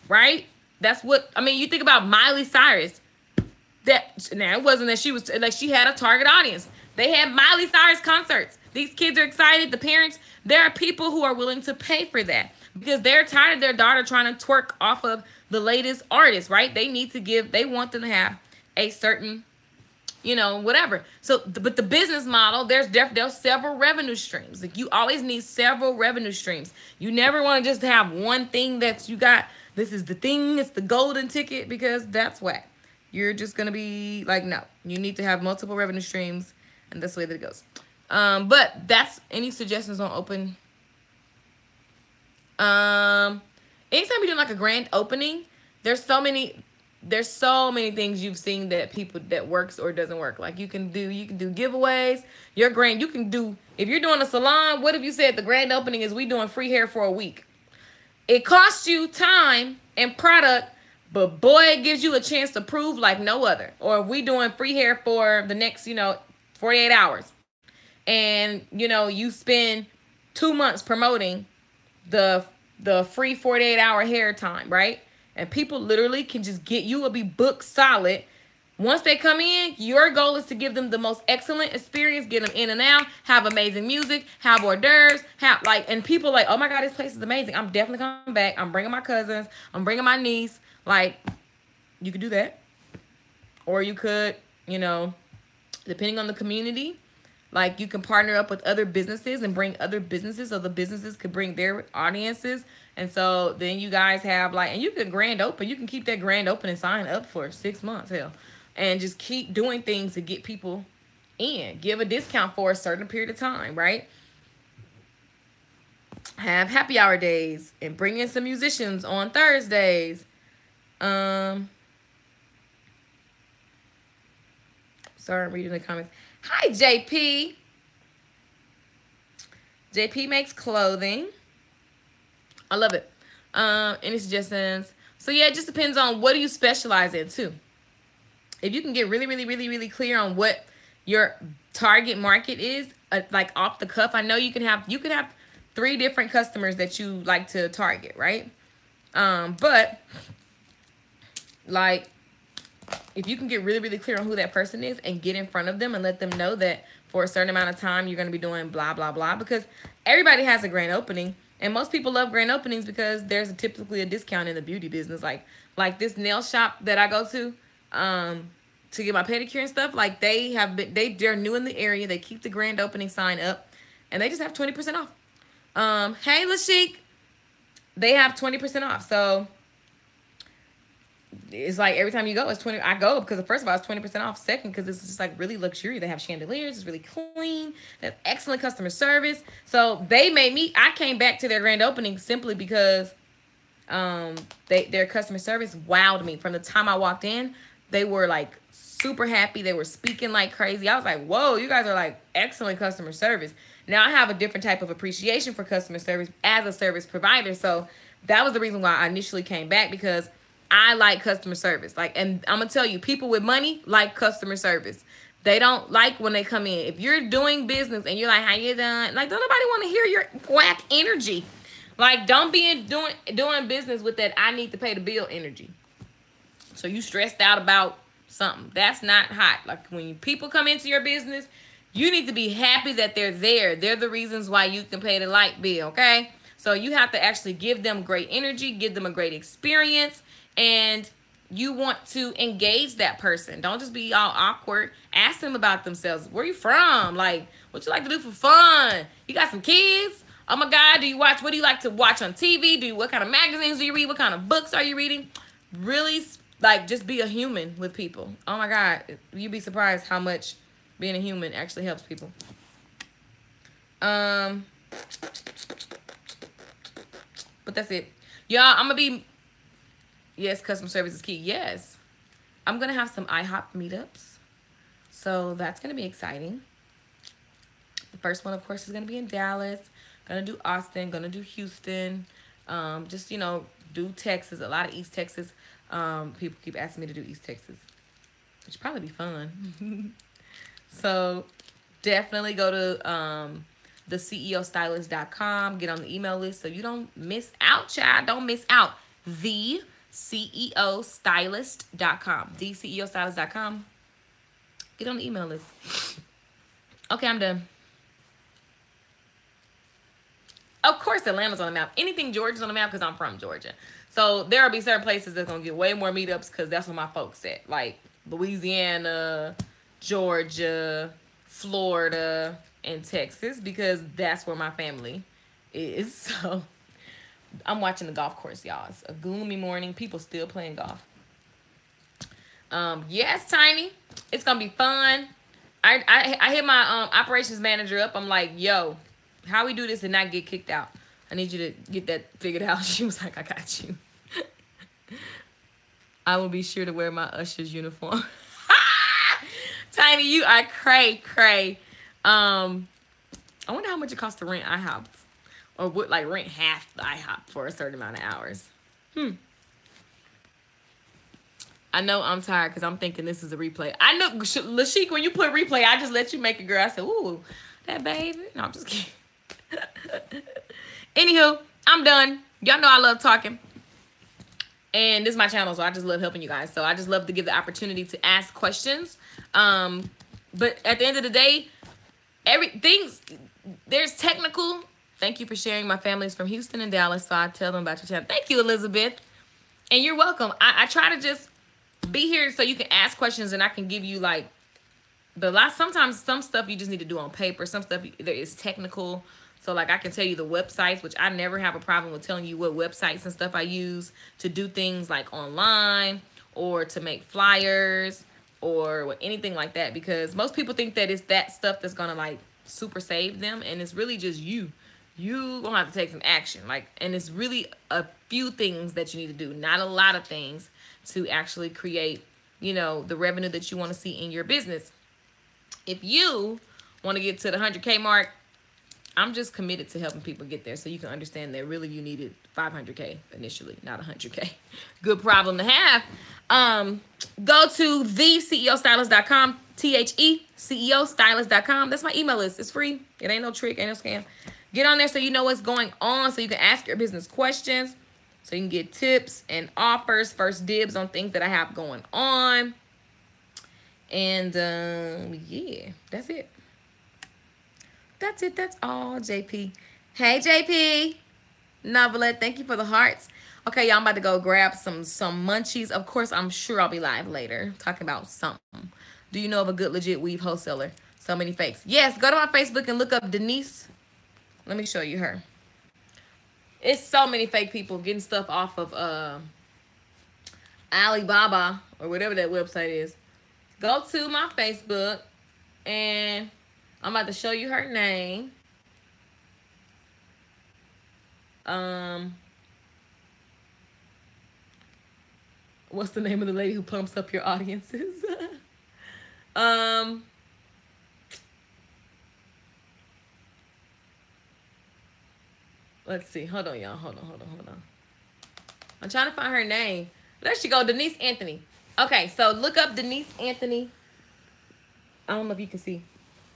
S1: right? That's what, I mean, you think about Miley Cyrus. Now, it wasn't that she was, like, she had a target audience. They had Miley Cyrus concerts. These kids are excited. The parents, there are people who are willing to pay for that because they're tired of their daughter trying to twerk off of the latest artist, right? They need to give, they want them to have a certain, you know, whatever. So, but the business model, there's several revenue streams. Like, you always need several revenue streams. You never want to just have one thing that you got. This is the thing. It's the golden ticket, because that's whack. You're just going to be like, no, you need to have multiple revenue streams, and that's the way that it goes. But that's any suggestions on open. Anytime you're doing like a grand opening, there's so many things you've seen that that works or doesn't work. Like you can do giveaways. You can do, if you're doing a salon, what if you said the grand opening is we doing free hair for a week? It costs you time and product, but boy, it gives you a chance to prove like no other. Or if we doing free hair for the next, 48 hours. And, you spend 2 months promoting the free 48-hour hair time, right? And people literally can just will be booked solid. Once they come in, your goal is to give them the most excellent experience, get them in and out, have amazing music, have hors d'oeuvres, and people like, oh my God, this place is amazing. I'm definitely coming back. I'm bringing my cousins. I'm bringing my niece. Like, you could do that. Or you could, depending on the community,
S2: Like, you can partner up with other businesses and bring other businesses, so the businesses could bring their audiences. And so then you guys have like, and you can grand open. You can keep that grand open and sign up for 6 months, hell, and just keep doing things to get people in. Give a discount for a certain period of time, right? Have happy hour days and bring in some musicians on Thursdays. Sorry, I'm reading the comments. Hi, JP. JP makes clothing. I love it. Any suggestions? So yeah, it just depends on what do you specialize in too. If you can get really, really, really, really clear on what your target market is, like off the cuff, I know you can have 3 different customers that you like to target, right? But like, if you can get really, really clear on who that person is and get in front of them and let them know that for a certain amount of time you're going to be doing blah, blah, blah, because everybody has a grand opening, and most people love grand openings because there's typically a discount in the beauty business. Like this nail shop that I go to get my pedicure and stuff, like they're new in the area. They keep the grand opening sign up, and they just have 20% off. Hey, Lashik, they have 20% off. So it's like every time you go, it's 20. I go because first of all, it's 20% off. Second, because it's just like really luxury. They have chandeliers. It's really clean. They have excellent customer service. So they made me. I came back to their grand opening simply because their customer service wowed me. From the time I walked in, they were like super happy. They were speaking like crazy. I was like, whoa, you guys are like excellent customer service. Now I have a different type of appreciation for customer service as a service provider. So that was the reason why I initially came back, because I like customer service. Like, and I'm gonna tell you, people with money like customer service. They don't like when they come in. If you're doing business and you're like, how you doing? Like, don't nobody want to hear your whack energy. Like, don't be doing business with that I need to pay the bill energy. So you stressed out about something. That's not hot. Like, when people come into your business, you need to be happy that they're there. They're the reasons why you can pay the light bill, okay? So you have to actually give them great energy, give them a great experience, and you want to engage that person. Don't just be all awkward. Ask them about themselves. Where you from? Like, what you like to do for fun? You got some kids? Oh my God, what do you like to watch on TV? What kind of magazines do you read? What kind of books are you reading? Really, like, just be a human with people. Oh my God, you'd be surprised how much being a human actually helps people. But that's it. Y'all, I'm gonna be... Yes, customer service is key. Yes. I'm going to have some IHOP meetups. So that's going to be exciting. The first one, of course, is going to be in Dallas. Going to do Austin. Going to do Houston. Just, do Texas. A lot of East Texas. People keep asking me to do East Texas, which would probably be fun. So definitely go to theCEOstylist.com. Get on the email list so you don't miss out, child. Don't miss out. theCEOstylist.com. theCEOstylist.com. Get on the email list. Okay, I'm done. Of course, Atlanta's on the map. Anything Georgia's on the map because I'm from Georgia. So there will be certain places that's going to get way more meetups because that's where my folks at. Like Louisiana, Georgia, Florida, and Texas, because that's where my family is. So I'm watching the golf course, y'all. It's a gloomy morning. People still playing golf. Yes, Tiny. It's going to be fun. I hit my operations manager up. I'm like, yo, how we do this and not get kicked out? I need you to get that figured out. She was like, I got you. I will be sure to wear my usher's uniform. Tiny, you are cray. I wonder how much it costs to rent IHOP. Or would like rent half the IHOP for a certain amount of hours. I know I'm tired because I'm thinking this is a replay. I know, Lashik, when you put replay, I just let you make it, girl. I said, ooh, that baby. No, I'm just kidding. Anywho, I'm done. Y'all know I love talking. And this is my channel, so I just love helping you guys. So I just love to give the opportunity to ask questions. But at the end of the day, there's technical. Thank you for sharing. My family's from Houston and Dallas, so I tell them about your channel. Thank you, Elizabeth. And you're welcome. I try to just be here so you can ask questions and I can give you, like, But sometimes some stuff you just need to do on paper. Some stuff there is technical. So like I can tell you the websites, which I never have a problem with telling you what websites and stuff I use to do things like online or to make flyers or anything like that, because most people think that it's that stuff that's gonna like super save them, and it's really just you gonna have to take some action. Like, and it's really a few things that you need to do, not a lot of things, to actually create, you know, the revenue that you want to see in your business. If you want to get to the 100K mark, I'm just committed to helping people get there, so you can understand that really you needed 500K initially, not 100K. Good problem to have. Go to theceostylist.com, THECEOstylist.com. That's my email list. It's free. It ain't no trick, ain't no scam. Get on there so you know what's going on, so you can ask your business questions, so you can get tips and offers, first dibs on things that I have going on. And yeah, that's it. That's it. That's all, JP. Hey, JP. Novelette, thank you for the hearts. Okay, y'all, I'm about to go grab some munchies. Of course, I'm sure I'll be live later talking about something. Do you know of a good, legit weave wholesaler? So many fakes. Yes, go to my Facebook and look up Denise. Let me show you her. It's so many fake people getting stuff off of Alibaba or whatever that website is. Go to my Facebook, and I'm about to show you her name. What's the name of the lady who pumps up your audiences? Let's see. Hold on, y'all. Hold on. I'm trying to find her name. There she go, Denise Anthony. Okay, so look up Denise Anthony. I don't know if you can see,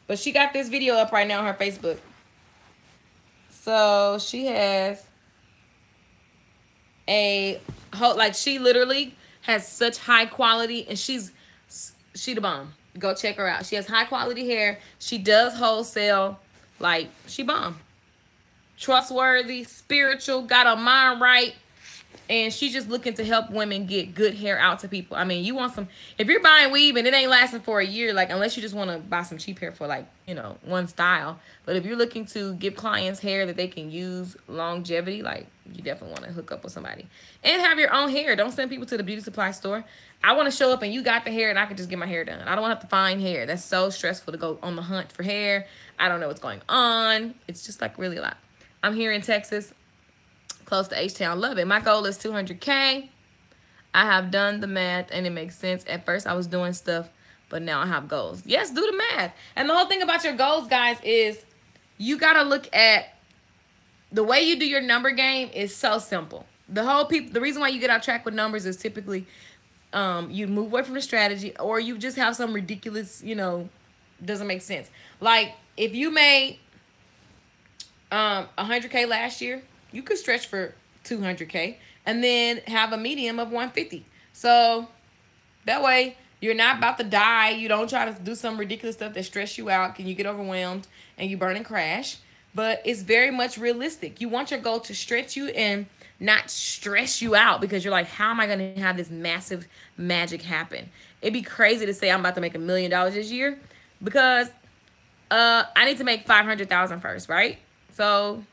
S2: but she got this video up right now on her Facebook. So she has a whole, like, she literally has such high quality, and she the bomb. Go check her out. She has high quality hair. She does wholesale. Like, she bomb. Trustworthy, spiritual, got her mind right. And she's just looking to help women get good hair out to people. I mean, you want some, if you're buying weave and it ain't lasting for a year, like, unless you just want to buy some cheap hair for, like, you know, one style. But if you're looking to give clients hair that they can use longevity, like, you definitely want to hook up with somebody. And have your own hair. Don't send people to the beauty supply store. I want to show up and you got the hair and I can just get my hair done. I don't want to have to find hair. That's so stressful to go on the hunt for hair. I don't know what's going on. It's just, like, really a lot. I'm here in Texas, close to H-Town. Love it. My goal is 200K. I have done the math and it makes sense. At first I was doing stuff, but now I have goals. Yes, do the math. And the whole thing about your goals, guys, is you got to look at the way you do your number game is so simple. The reason why you get out track with numbers is typically you move away from the strategy, or you just have some ridiculous, you know, doesn't make sense. Like, if you made 100K last year, you could stretch for 200K and then have a medium of 150. So that way you're not about to die. You don't try to do some ridiculous stuff that stress you out. Can you get overwhelmed and you burn and crash? But it's very much realistic. You want your goal to stretch you and not stress you out, because you're like, how am I going to have this massive magic happen? It'd be crazy to say I'm about to make $1 million this year, because I need to make 500,000 first, right? So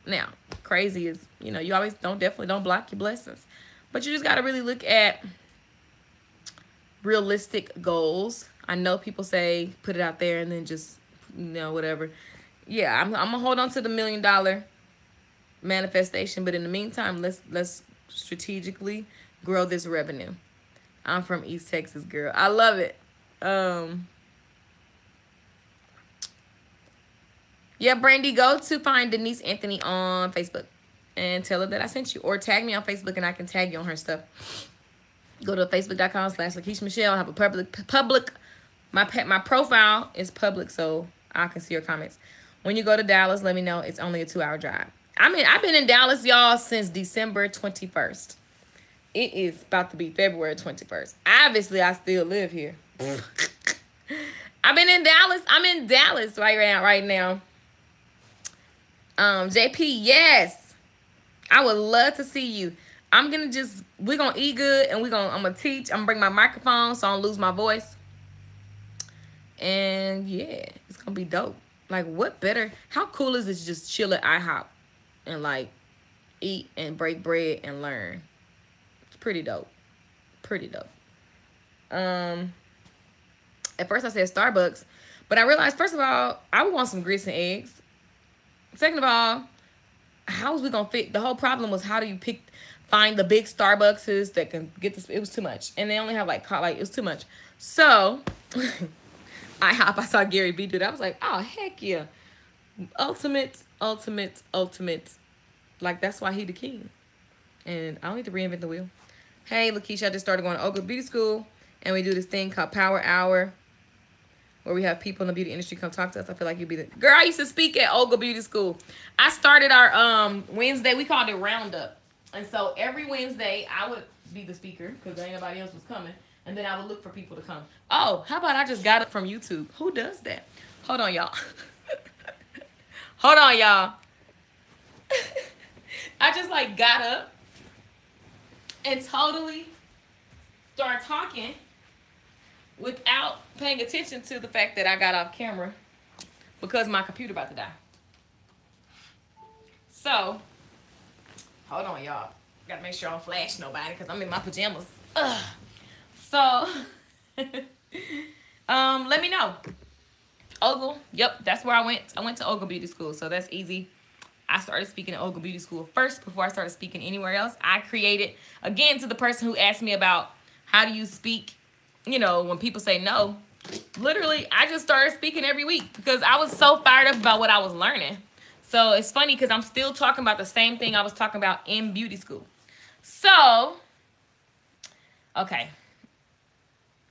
S2: now, crazy is, you know, you always definitely don't block your blessings. But you just got to really look at realistic goals. I know people say put it out there and then just, you know, whatever. Yeah, I'm going to hold on to the $1 million manifestation. But in the meantime, let's strategically grow this revenue. I'm from East Texas, girl. I love it. Yeah, Brandy, go to find Denise Anthony on Facebook and tell her that I sent you. Or tag me on Facebook and I can tag you on her stuff. Go to facebook.com/Lakeisha Michelle. I have a public, my profile is public, so I can see your comments. When you go to Dallas, let me know. It's only a 2-hour drive. I mean, I've been in Dallas, y'all, since December 21st. It is about to be February 21st. Obviously, I still live here. I've been in Dallas. I'm in Dallas right now. JP, yes. I would love to see you. We're going to eat good, and I'm going to teach. I'm going to bring my microphone so I don't lose my voice. And yeah, it's gonna be dope. Like, what better? How cool is it to just chill at IHOP and like eat and break bread and learn? It's pretty dope. Pretty dope. At first I said Starbucks, but I realized, first of all, I would want some grits and eggs. Second of all, how was we gonna fit? The whole problem was, how do you find the big Starbuckses that can get this? It was too much, and they only have like it was too much. So I saw Gary Vee do that. I was like, oh heck yeah, ultimate. Like, that's why he the king. And I don't need to reinvent the wheel. Hey, Lakeisha, I just started going to Ogle Beauty School, and we do this thing called Power Hour, where we have people in the beauty industry come talk to us. I feel like you'd be the girl. I used to speak at Ogle Beauty School. I started our Wednesday. We called it Roundup, and so every Wednesday I would be the speaker because ain't nobody else was coming, and then I would look for people to come. Oh, how about I just got it from YouTube? Who does that? Hold on, y'all. Hold on, y'all. I just like got up and totally started talking without paying attention to the fact that I got off camera because my computer about to die. So, hold on, y'all. Gotta make sure I don't flash nobody because I'm in my pajamas. Ugh. So, let me know. Ogle, yep, that's where I went. I went to Ogle Beauty School, so that's easy. I started speaking at Ogle Beauty School first before I started speaking anywhere else. I created, again, to the person who asked me about how do you speak, you know, when people say no. Literally, I just started speaking every week because I was so fired up about what I was learning. So it's funny because I'm still talking about the same thing I was talking about in beauty school. So, okay.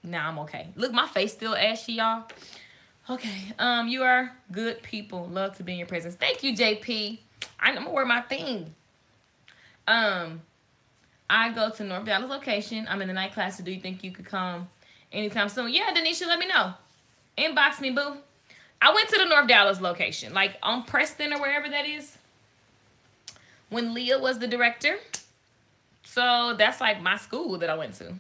S2: Now I'm okay. Look, my face still ashy, y'all. Okay, you are good people. Love to be in your presence. Thank you, JP. I'm gonna wear my thing. I go to North Dallas location. I'm in the night class. So do you think you could come anytime soon? Yeah, Denisha, let me know. Inbox me, boo. I went to the North Dallas location, like on Preston or wherever that is, when Leah was the director. So that's like my school that I went to.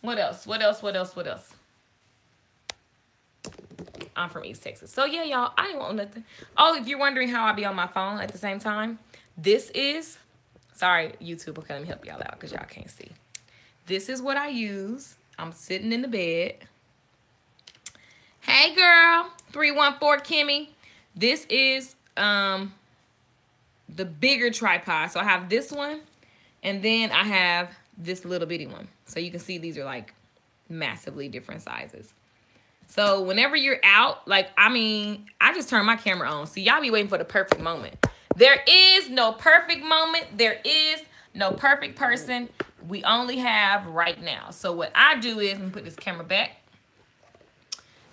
S2: What else? I'm from East Texas. So yeah, y'all, I ain't want nothing. Oh, if you're wondering how I be on my phone at the same time, this is, sorry, YouTube, okay, let me help y'all out because y'all can't see. This is what I use. I'm sitting in the bed. Hey girl, 314 Kimmy. This is the bigger tripod. So I have this one, and then I have this little bitty one. So you can see these are like massively different sizes. So whenever you're out, like, I mean, I just turn my camera on. So y'all be waiting for the perfect moment. There is no perfect moment. There is no perfect person. We only have right now. So what I do is, let me put this camera back,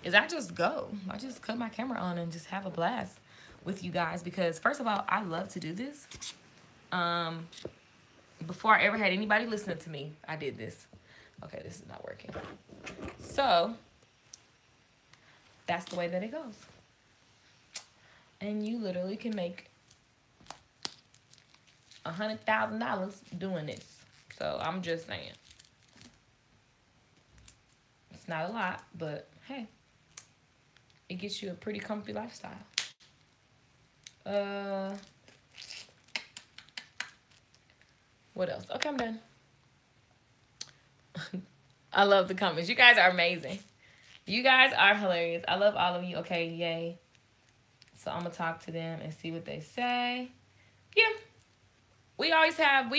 S2: is I just go. I just cut my camera on and just have a blast with you guys because, first of all, I love to do this. Before I ever had anybody listening to me, I did this. Okay, this is not working. So that's the way that it goes. And you literally can make $100,000 doing this. So I'm just saying. It's not a lot, but hey, it gets you a pretty comfy lifestyle. What else? Okay, I'm done. I love the comments. You guys are amazing. You guys are hilarious. I love all of you. Okay, yay. So I'm going to talk to them and see what they say. Yeah. We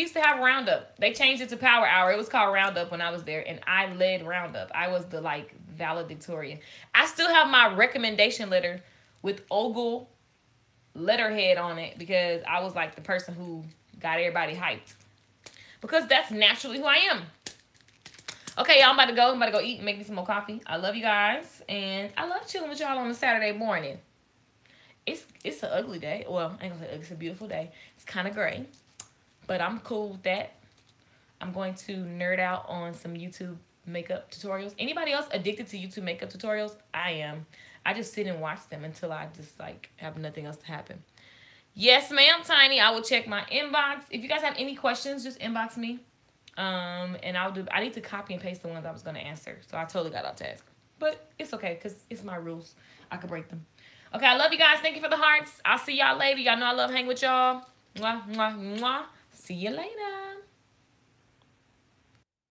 S2: used to have Roundup. They changed it to Power Hour. It was called Roundup when I was there, and I led Roundup. I was the, like, valedictorian. I still have my recommendation letter with Ogle letterhead on it because I was, like, the person who got everybody hyped. Because that's naturally who I am. Okay, y'all, I'm about to go. I'm about to go eat and make me some more coffee. I love you guys. And I love chilling with y'all on a Saturday morning. It's an ugly day. Well, I ain't gonna say ugly. It's a beautiful day. It's kind of gray. But I'm cool with that. I'm going to nerd out on some YouTube makeup tutorials. Anybody else addicted to YouTube makeup tutorials? I am. I just sit and watch them until I just, like, have nothing else to happen. Yes, ma'am, Tiny. I will check my inbox. If you guys have any questions, just inbox me. And I need to copy and paste the ones I was gonna answer. So I totally got off task. But it's okay, because it's my rules. I can break them. Okay, I love you guys. Thank you for the hearts. I'll see y'all later. Y'all know I love hanging with y'all. Mwah, mwah, mwah. See you later.